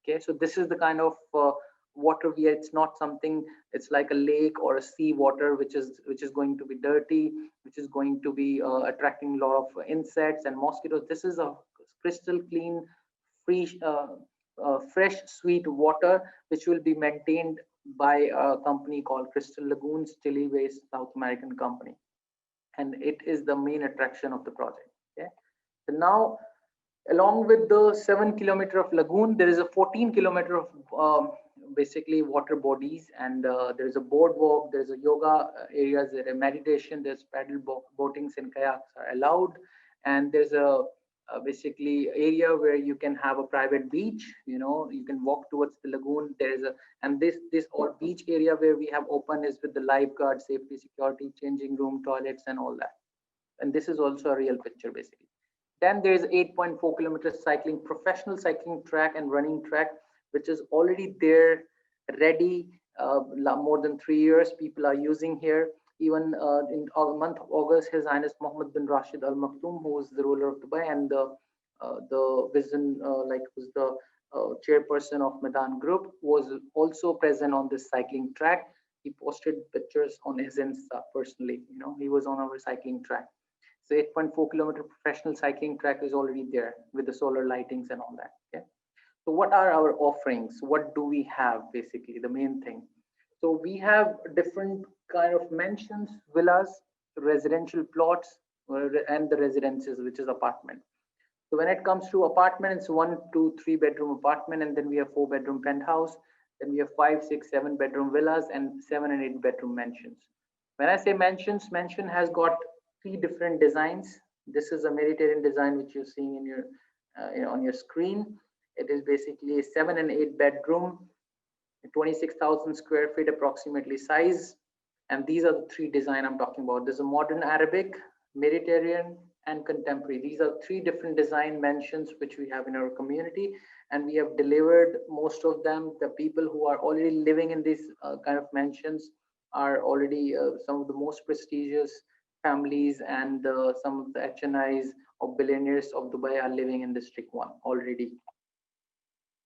Okay, so this is the kind of water it's not something, it's like a lake or a sea water which is going to be dirty, which is going to be attracting a lot of insects and mosquitoes. This is a crystal clean, fresh sweet water which will be maintained by a company called Crystal Lagoons, Chile-based South American company, and it is the main attraction of the project. Okay, so now along with the 7 kilometer of lagoon, there is a 14 kilometer of basically water bodies, and there's a boardwalk, there's a yoga areas, there's a meditation, there's paddle boatings and kayaks are allowed, and there's a basically area where you can have a private beach. You can walk towards the lagoon. There is and this all beach area where we have open is with the lifeguard, safety, security, changing room, toilets, and all that. And this is also a real picture, basically. Then there is 8.4 kilometers professional cycling track and running track, which is already there, ready, more than 3 years. People are using here. Even in the month of August, His Highness Mohammed bin Rashid Al Maktoum, who is the ruler of Dubai and the vision, who's the chairperson of Medan Group, was also present on this cycling track. He posted pictures on his Insta personally. You know, he was on our cycling track. So 8.4-kilometer professional cycling track is already there with the solar lightings and all that. Okay. So what are our offerings? What do we have? Basically, the main thing. So we have different kind of mansions, villas, residential plots, and the residences, which is apartment. So when it comes to apartment, it's 1, 2, 3 bedroom apartment, and then we have 4-bedroom penthouse. Then we have 5, 6, 7-bedroom villas and 7 and 8-bedroom mansions. When I say mansions, mansion has got 3 different designs. This is a Mediterranean design which you're seeing in your on your screen. It is basically a 7 and 8-bedroom, 26,000 square feet approximately size. And these are the 3 design I'm talking about. There's a modern Arabic, Mediterranean, and contemporary. These are 3 different design mansions which we have in our community, and we have delivered most of them. The people who are already living in these kind of mansions are already some of the most prestigious families, and some of the HNIs of billionaires of Dubai are living in District 1 already.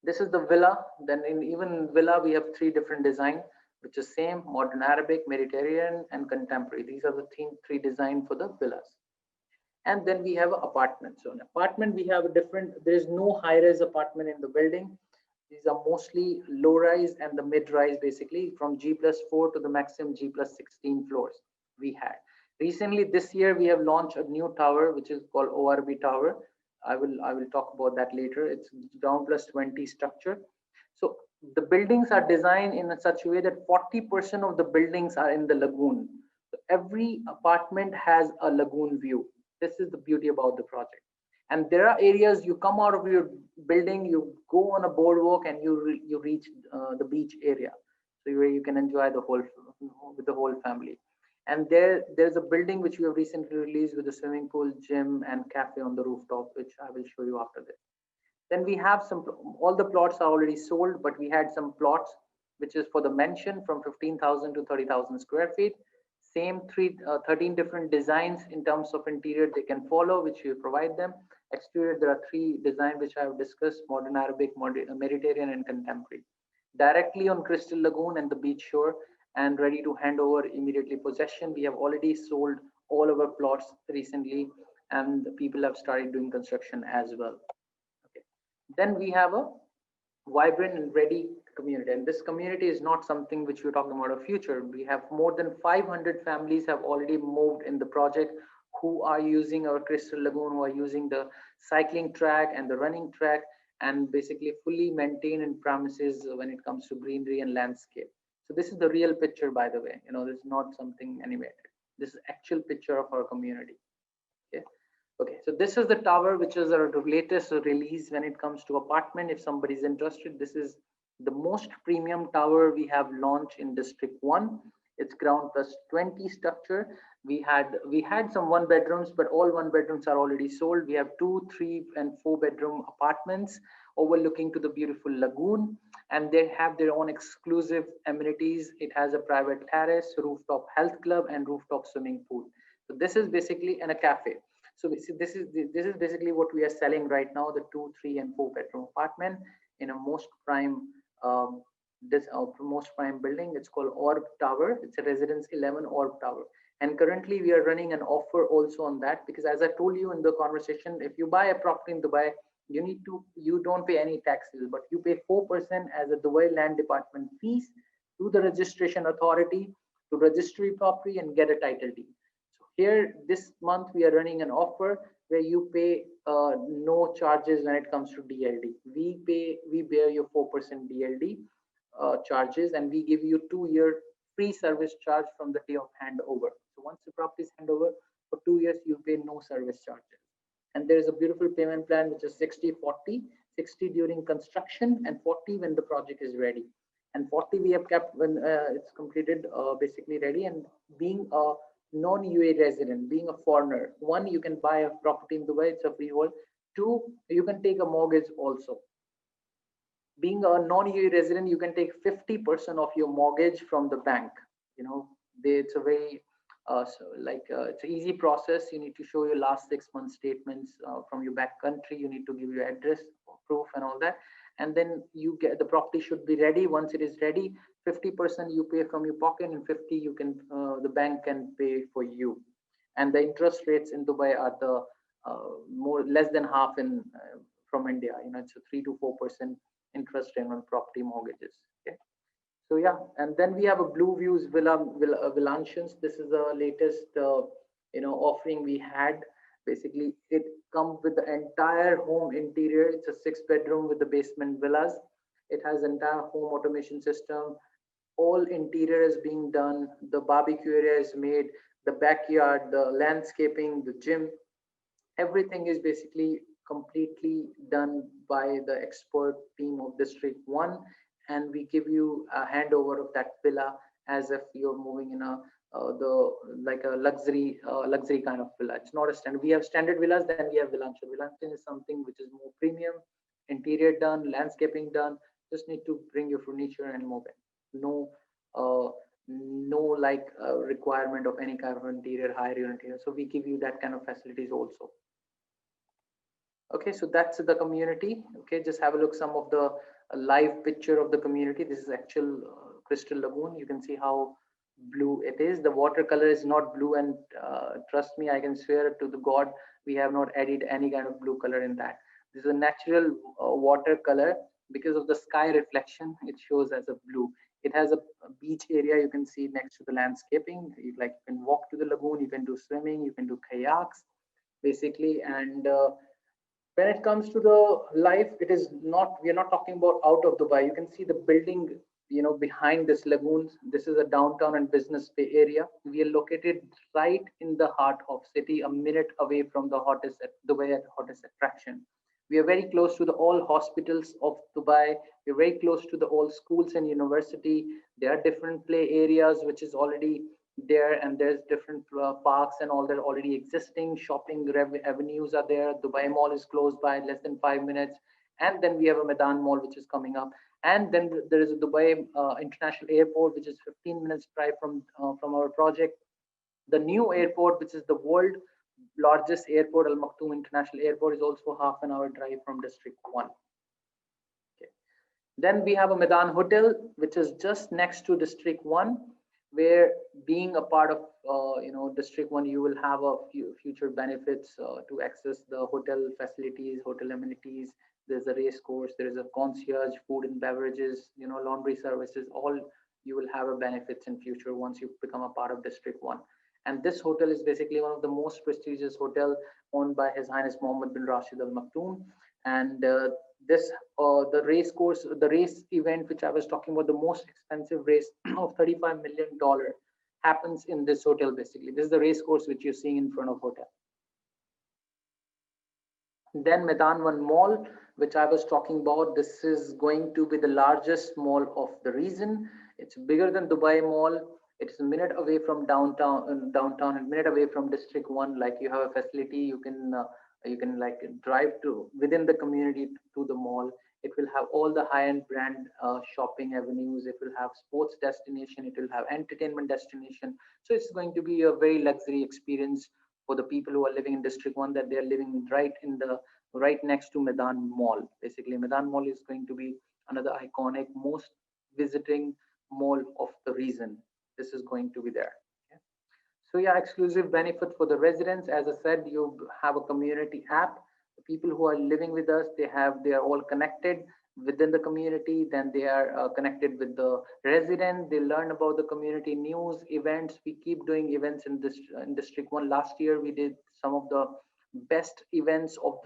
This is the villa. Then even villa, we have 3 different design, which is same: modern Arabic, Mediterranean, and contemporary. These are the 3 design for the villas. And then we have apartments. So in apartment, we have a different, there is no high-rise apartment in the building. These are mostly low-rise and the mid-rise, basically from G+4 to the maximum G+16 floors we had. Recently, this year, we have launched a new tower, which is called ORB Tower. I will talk about that later. It's ground plus 20 structure. So the buildings are designed in such a way that 40% of the buildings are in the lagoon. So every apartment has a lagoon view. This is the beauty about the project. And there are areas you come out of your building, you go on a boardwalk, and you reach the beach area, so where you can enjoy the whole with the whole family. And there's a building which we have recently released with a swimming pool, gym, and cafe on the rooftop, which I will show you after this. Then we have all the plots are already sold, but we had some plots which is for the mansion from 15,000 to 30,000 square feet. Same 13 different designs in terms of interior they can follow, which we provide them. Exterior, there are 3 designs which I have discussed: modern Arabic, Mediterranean, and contemporary. Directly on Crystal Lagoon and the beach shore, and ready to hand over immediately possession. We have already sold all of our plots recently, and people have started doing construction as well. Okay. Then we have a vibrant and ready community, and this community is not something which we're talking about a future. We have more than 500 families have already moved in the project, who are using our Crystal Lagoon, who are using the cycling track and the running track, and basically fully maintained in premises when it comes to greenery and landscape. So this is the real picture, by the way. You know, this is not something animated. This is actual picture of our community. Okay. Okay, so this is the tower, which is our latest release when it comes to apartment. If somebody is interested, this is the most premium tower we have launched in District 1. It's ground plus 20 structure. We had some 1 bedrooms, but all 1 bedrooms are already sold. We have 2, 3, and 4 bedroom apartments overlooking to the beautiful lagoon, and they have their own exclusive amenities. It has a private terrace, rooftop health club, and rooftop swimming pool. So this is basically in a cafe. So this is basically what we are selling right now: the 2, 3, and 4 bedroom apartment in a most prime most prime building. It's called Orb Tower. It's a Residence 11 Orb Tower, and currently we are running an offer also on that, because as I told you in the conversation, if you buy a property in Dubai, you don't pay any taxes, but you pay 4% as a Dubai Land Department fees to the registration authority to register your property and get a title deed. Here, this month, we are running an offer where you pay no charges when it comes to DLD. We bear your 4% DLD charges, and we give you 2-year free service charge from the day of handover. So once the property is handover, for 2 years, you pay no service charges. And there is a beautiful payment plan, which is 60-40, 60 during construction and 40 when the project is ready. And 40 we have kept when it's completed, basically ready. And being a non-UAE resident, being a foreigner, 1, you can buy a property in Dubai, it's a freehold. 2, you can take a mortgage also. Being a non-UAE resident, you can take 50% of your mortgage from the bank. You know, it's a very it's an easy process. You need to show your last 6 months statements from your back country. You need to give your address proof and all that, and then you get the property should be ready. Once it is ready, 50% you pay from your pocket, and 50 you can the bank can pay for you. And the interest rates in Dubai are the more less than half in from India. You know, it's a 3 to 4% interest rate on property mortgages. Okay. So yeah, and then we have a Blue Views Villantions. This is the latest offering we had. Basically, it comes with the entire home interior. It's a 6 bedroom with the basement villas. It has entire home automation system. All interior is being done. The barbecue area is made. The backyard, the landscaping, the gym, everything is basically completely done by the expert team of District 1, and we give you a handover of that villa as if you're moving in a the like a luxury kind of villa. It's not a standard. We have standard villas, then we have villancha. Villancha is something which is more premium, interior done, landscaping done. Just need to bring your furniture and move in. No requirement of any kind of interior, higher unit here. So we give you that kind of facilities also. Okay, so that's the community. Okay, just have a look some of the live picture of the community. This is actual crystal lagoon. You can see how blue it is. The watercolor is not blue, and trust me, I can swear to the God, we have not added any kind of blue color in that. This is a natural watercolor. Because of the sky reflection, it shows as a blue. It has a beach area. You can see next to the landscaping. You can walk to the lagoon. You can do swimming. You can do kayaks, basically, and when it comes to the life, it is not, we are not talking about out of Dubai. You can see the building, behind this lagoon. This is a downtown and business bay area. We are located right in the heart of city, a minute away from the Dubai hottest attraction. We are very close to the all hospitals of Dubai. We're very close to the all schools and university. There are different play areas which is already there, and there's different parks and all that already existing. Shopping avenues are there. Dubai Mall is close by, less than 5 minutes. And then we have a Medan Mall which is coming up. And then there is a Dubai International Airport, which is 15 minutes drive from our project. The new airport, which is the world largest airport, Al Maktoum International Airport, is also half an hour drive from District 1. Okay. Then we have a Medan Hotel, which is just next to District 1, where being a part of District 1, you will have a few future benefits to access the hotel facilities, hotel amenities. There's a race course, there is a concierge, food and beverages, laundry services. All you will have a benefits in future once you become a part of District 1. And this hotel is basically one of the most prestigious hotel owned by His Highness Mohammed bin Rashid Al Maktoum. And the race event which I was talking about, the most expensive race of $35 million happens in this hotel. Basically, this is the race course which you're seeing in front of hotel. Then Medan One Mall, which I was talking about, this is going to be the largest mall of the region. It's bigger than Dubai Mall. It's a minute away from downtown, a minute away from District 1. Like, you have a facility, you can like drive to within the community to the mall. It will have all the high-end brand shopping avenues. It will have sports destination. It will have entertainment destination. So it's going to be a very luxury experience for the people who are living in District 1, that they're living right next to Medan Mall. Basically, Medan Mall is going to be another iconic, most visiting mall of the region. This is going to be there. Okay. So yeah, exclusive benefit for the residents. As I said, you have a community app. The people who are living with us, they are all connected within the community. Then they are connected with the resident. They learn about the community news, events. We keep doing events in District 1. Last year, we did some of the best events of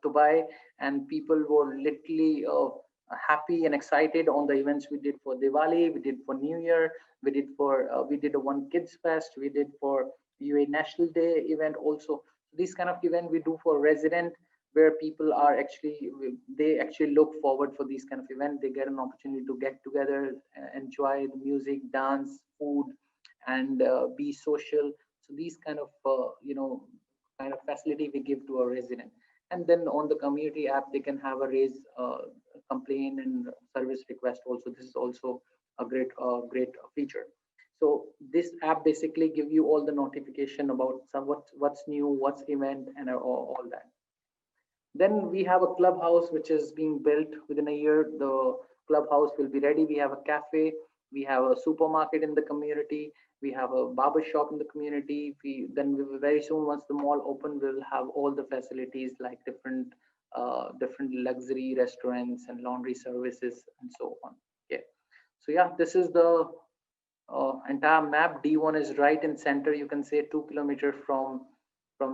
Dubai, and people were literally happy and excited on the events we did for Diwali, we did for New Year, we did a One Kids Fest, we did for UAE National Day event also. This kind of event we do for resident, where people are they actually look forward for these kind of event. They get an opportunity to get together, enjoy the music, dance, food, and be social. So these kind of facility we give to a resident. And then on the community app, they can have a complaint and service request also. This is also a great feature. So this app basically give you all the notification about what's new, what's event, and all that. Then we have a clubhouse which is being built within a year. The clubhouse will be ready. We have a cafe, we have a supermarket in the community, we have a barber shop in the community. We will very soon, once the mall open, we'll have all the facilities like different luxury restaurants and laundry services and so on. Okay, so yeah, this is the entire map. D1 is right in center. You can say 2 kilometers from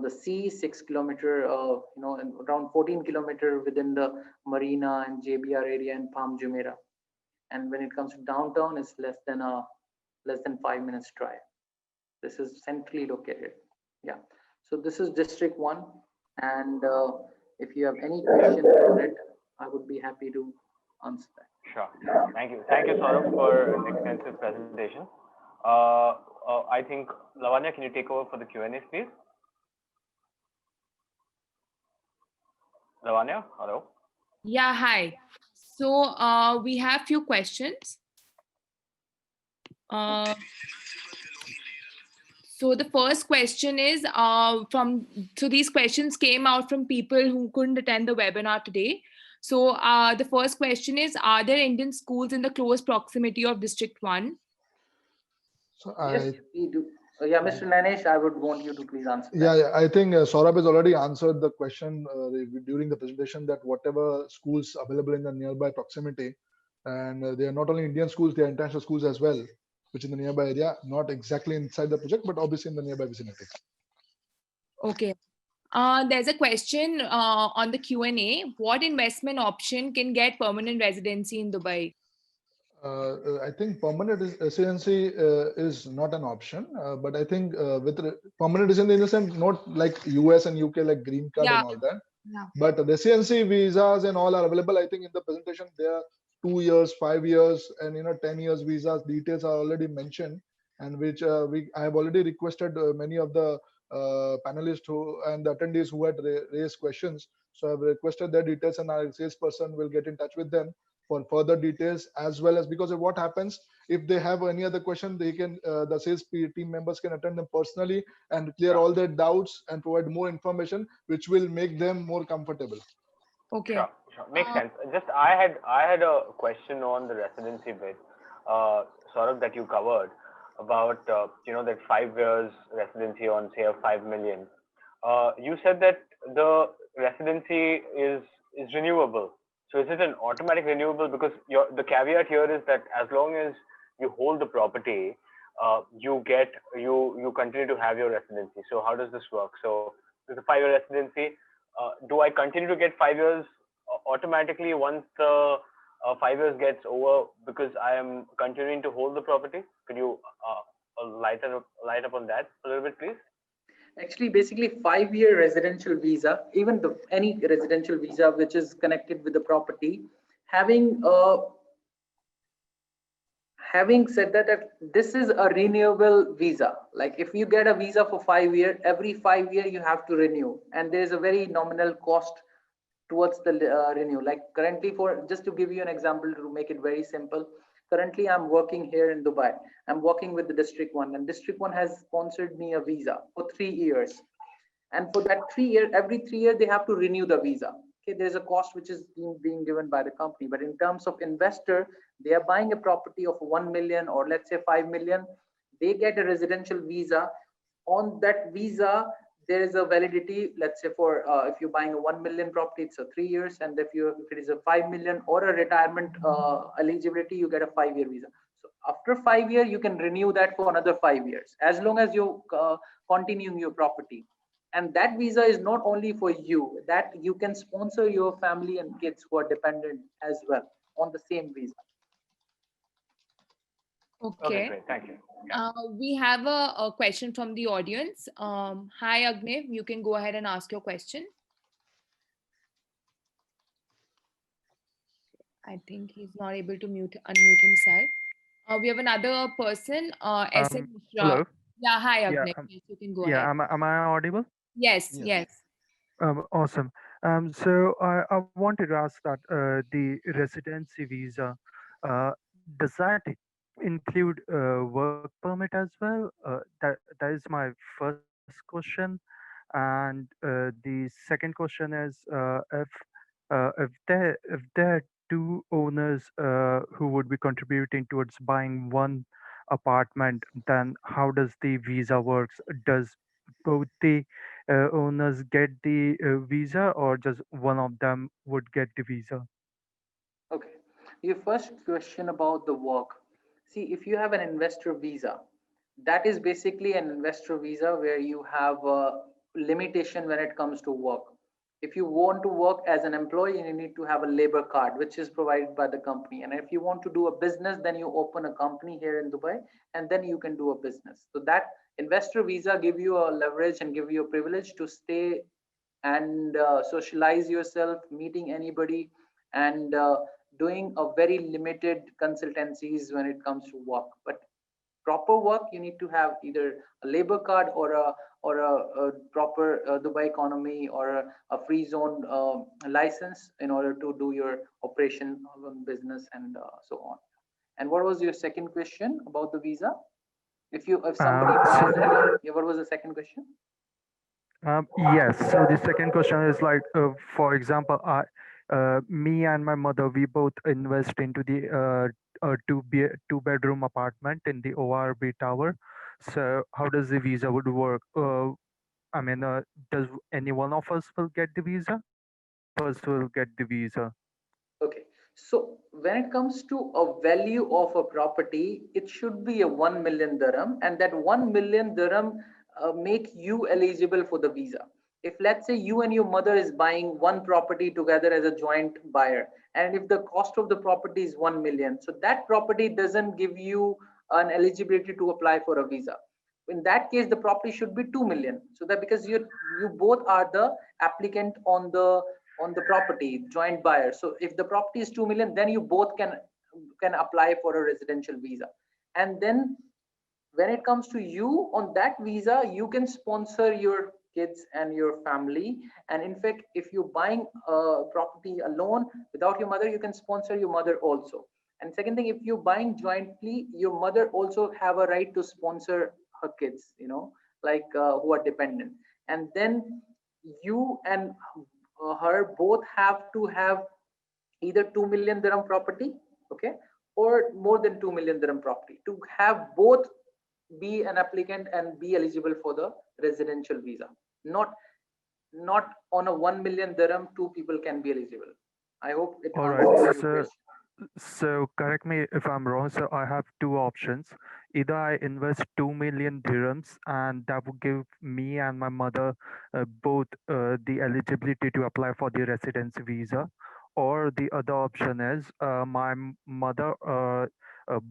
the sea, 6 kilometer, and around 14 kilometer within the marina and JBR area and Palm Jumeirah. And when it comes to downtown, it's less than 5 minutes drive. This is centrally located. Yeah. So this is District 1, and if you have any questions on it, I would be happy to answer that. Sure. Thank you, Saurabh, for an extensive presentation. I think Lavanya, can you take over for the Q&A, please? Lavanya, hello. Yeah, hi. So we have few questions. So the first question is so these questions came out from people who couldn't attend the webinar today. So the first question is, are there Indian schools in the close proximity of District 1? So yes, we do. Yeah, Mr. Nanesh, I would want you to please answer that. Yeah, I think Saurabh has already answered the question during the presentation, that whatever schools available in the nearby proximity, and they are not only Indian schools, they are international schools as well, which in the nearby area, not exactly inside the project, but obviously in the nearby vicinity. Okay. There's a question on the Q&A. What investment option can get permanent residency in Dubai? I think permanent residency is not an option, but I think with permanent residency in the sense, not like US and UK, like green card and all that. Yeah. But residency visas and all are available. I think in the presentation there are 2 years, 5 years, and 10 years visas. Details are already mentioned, and which I have already requested many of the panelists and the attendees who had raised questions. So I have requested their details, and our salesperson will get in touch with them for further details, as well as, because of what happens if they have any other question, they can the sales team members can attend them personally and clear all their doubts and provide more information, which will make them more comfortable. Okay. Sure. Makes sense. Just I had a question on the residency bit, Saurabh, that you covered about that 5 years residency on, say, a 5 million. You said that the residency is renewable. So is it an automatic renewable? Because the caveat here is that as long as you hold the property, you continue to have your residency. So how does this work? So with a 5-year residency, do I continue to get 5 years automatically once the 5 years gets over because I am continuing to hold the property? Could you light up on that a little bit, please? Actually, basically 5-year residential visa, even any residential visa which is connected with the property, having said that, this is a renewable visa. Like if you get a visa for 5 years, every 5 years you have to renew, and there is a very nominal cost towards the renew. Like currently, just to give you an example to make it very simple, currently I'm working here in Dubai. I'm working with the District 1, and District 1 has sponsored me a visa for 3 years. And for that 3 years, every 3 years, they have to renew the visa. Okay, there's a cost which is being given by the company. But in terms of investor, they are buying a property of 1 million or let's say 5 million. They get a residential visa. On that visa, there is a validity, let's say for if you're buying a 1 million property, it's a 3 years, and if it is a 5 million or a retirement eligibility, you get a 5-year visa. So after 5 years, you can renew that for another 5 years, as long as you continuing your property. And that visa is not only for you, that you can sponsor your family and kids who are dependent as well on the same visa. Okay, great. Thank you. Yeah. We have a question from the audience. Hi, Agnev, you can go ahead and ask your question. I think he's not able to unmute himself. We have another person, SM Mishra. Hello. Yeah, hi, Agnev. Yeah, Yes, you can go ahead. am I audible? Yes. Awesome. So I wanted to ask that the residency visa, does that include work permit as well? That is my first question. And the second question is if there are two owners who would be contributing towards buying one apartment, then how does the visa works? Does both the owners get the visa, or just one of them would get the visa? Okay. Your first question about the work. See, if you have an investor visa, that is basically an investor visa where you have a limitation when it comes to work. If you want to work as an employee, you need to have a labor card, which is provided by the company. And if you want to do a business, then you open a company here in Dubai, and then you can do a business. So that investor visa give you a leverage and give you a privilege to stay and socialize yourself, meeting anybody, and doing a very limited consultancies when it comes to work. But proper work, you need to have either a labor card or a proper Dubai economy or a free zone license in order to do your operation on business and so on. And what was your second question about the visa? If somebody buys So it, yeah, what was the second question? yes. So the second question is like, for example, me and my mother, we both invest into the two bedroom apartment in the ORB tower. So how does the visa would work? I mean, does any one of us will get the visa, or both of us will get the visa? Okay, so when it comes to a value of a property, it should be a 1 million dirham, and that 1 million dirham make you eligible for the visa. If let's say you and your mother is buying one property together as a joint buyer, and if the cost of the property is 1 million, so that property doesn't give you an eligibility to apply for a visa. In that case, the property should be 2 million. So that because you both are the applicant on the property, joint buyer. So if the property is 2 million, then you both can apply for a residential visa. And then when it comes to you on that visa, you can sponsor your kids and your family. And in fact, if you're buying a property alone without your mother, you can sponsor your mother also. And second thing, if you're buying jointly, your mother also have a right to sponsor her kids, like who are dependent. And then you and her both have to have either 2 million dirham property, okay, or more than 2 million dirham property to have both be an applicant and be eligible for the residential visa. Not on a 1 million dirham two people can be eligible. I hope it All right. answers your So question. So correct me if I'm wrong. So I have two options. Either I invest 2 million dirhams, and that would give me and my mother both the eligibility to apply for the residence visa, or the other option is my mother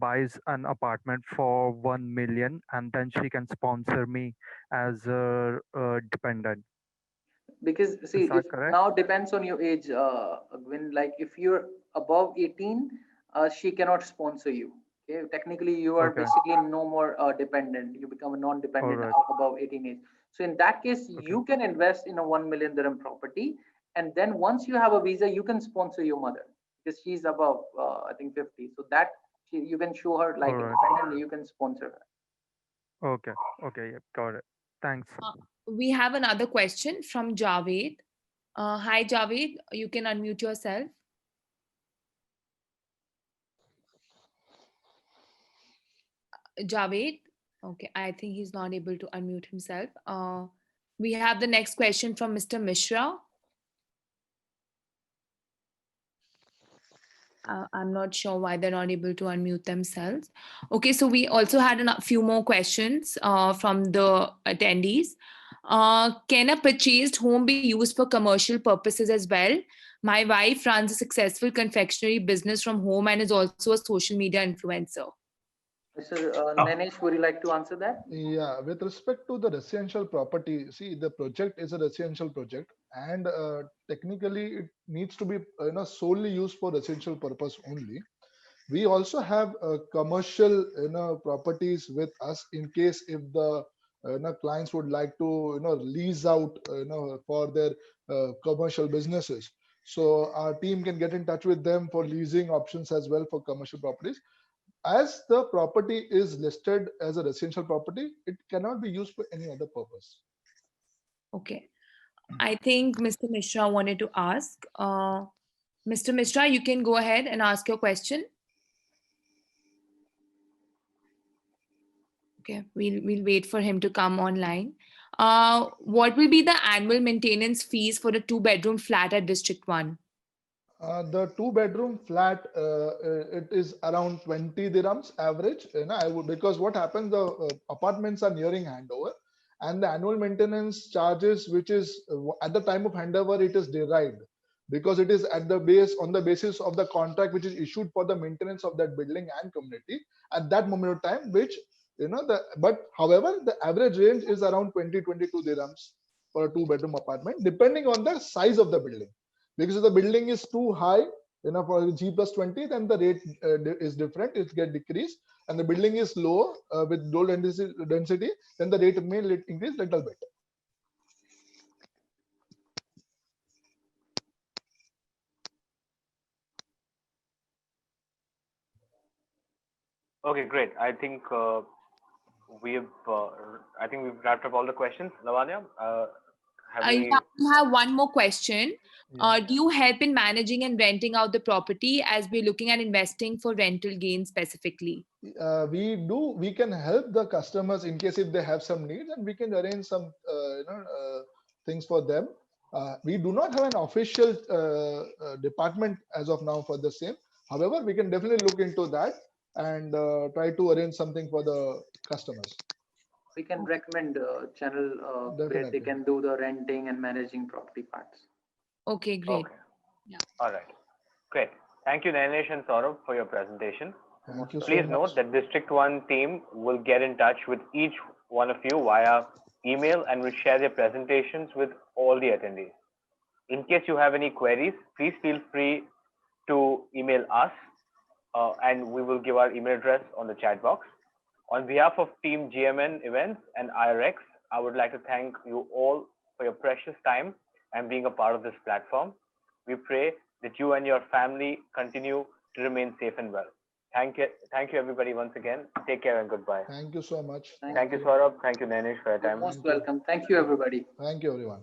buys an apartment for 1 million, and then she can sponsor me as a dependent. Because see, Is if that correct? now depends on your age, when like if you're above 18, she cannot sponsor you. Okay, technically you are Okay. basically no more dependent, you become a All non-dependent right. above 18 age. So in that case Okay. you can invest in a 1 million dirham property, and then once you have a visa you can sponsor your mother because she's above I think 50, so that you can show her All like right. independent, you can sponsor her. Okay. Okay. Yep. Got it. Thanks. We have another question from Javed. Hi, Javed. You can unmute yourself. Javed. Okay, I think he's not able to unmute himself. We have the next question from Mr. Mishra. I'm not sure why they're not able to unmute themselves. Okay, so we also had a few more questions from the attendees. Can a purchased home be used for commercial purposes as well? My wife runs a successful confectionery business from home and is also a social media influencer. Mr. Nanesh, would you like to answer that? Yeah, with respect to the residential property, see, the project is a residential project, and technically it needs to be solely used for residential purpose only. We also have commercial properties with us in case if the clients would like to lease out for their commercial businesses. So our team can get in touch with them for leasing options as well for commercial properties. As the property is listed as a residential property, it cannot be used for any other purpose. Okay. I think Mr. Mishra wanted to ask. Mr. Mishra, you can go ahead and ask your question. Okay, we'll wait for him to come online. What will be the annual maintenance fees for a 2-bedroom flat at District 1? The 2-bedroom flat, it is around 20 dirhams average. Because what happens, the apartments are nearing handover, and the annual maintenance charges, which is at the time of handover, it is derived because it is at the base on the basis of the contract which is issued for the maintenance of that building and community at that moment of time, which but however, the average range is around 20-22 dirhams for a 2-bedroom apartment, depending on the size of the building. Because if the building is too high, for G+20, then the rate is different. It get decreased, and the building is low with low density, then the rate may increase little bit. Okay, great. I think we've wrapped up all the questions. Lavanya, I have one more question. Yeah. Do you help in managing and renting out the property as we're looking at investing for rental gain specifically? We do. We can help the customers in case if they have some needs, and we can arrange some things for them. We do not have an official department as of now for the same. However, we can definitely look into that and try to arrange something for the customers. We can recommend a channel where they can do the renting and managing property parts. Okay, great. Okay. Yeah. All right. Great. Thank you, Nanesh and Saurabh, for your presentation. Thank you so Please much. note that District 1 team will get in touch with each one of you via email and will share their presentations with all the attendees. In case you have any queries, please feel free to email us and we will give our email address on the chat box. On behalf of Team GMN Events and IREX, I would like to thank you all for your precious time and being a part of this platform. We pray that you and your family continue to remain safe and well. Thank you everybody once again. Take care and goodbye. Thank you so much. Thank you, Saurabh. Thank you, Nanesh, for your time. Most welcome. Thank you, everybody. Thank you, everyone.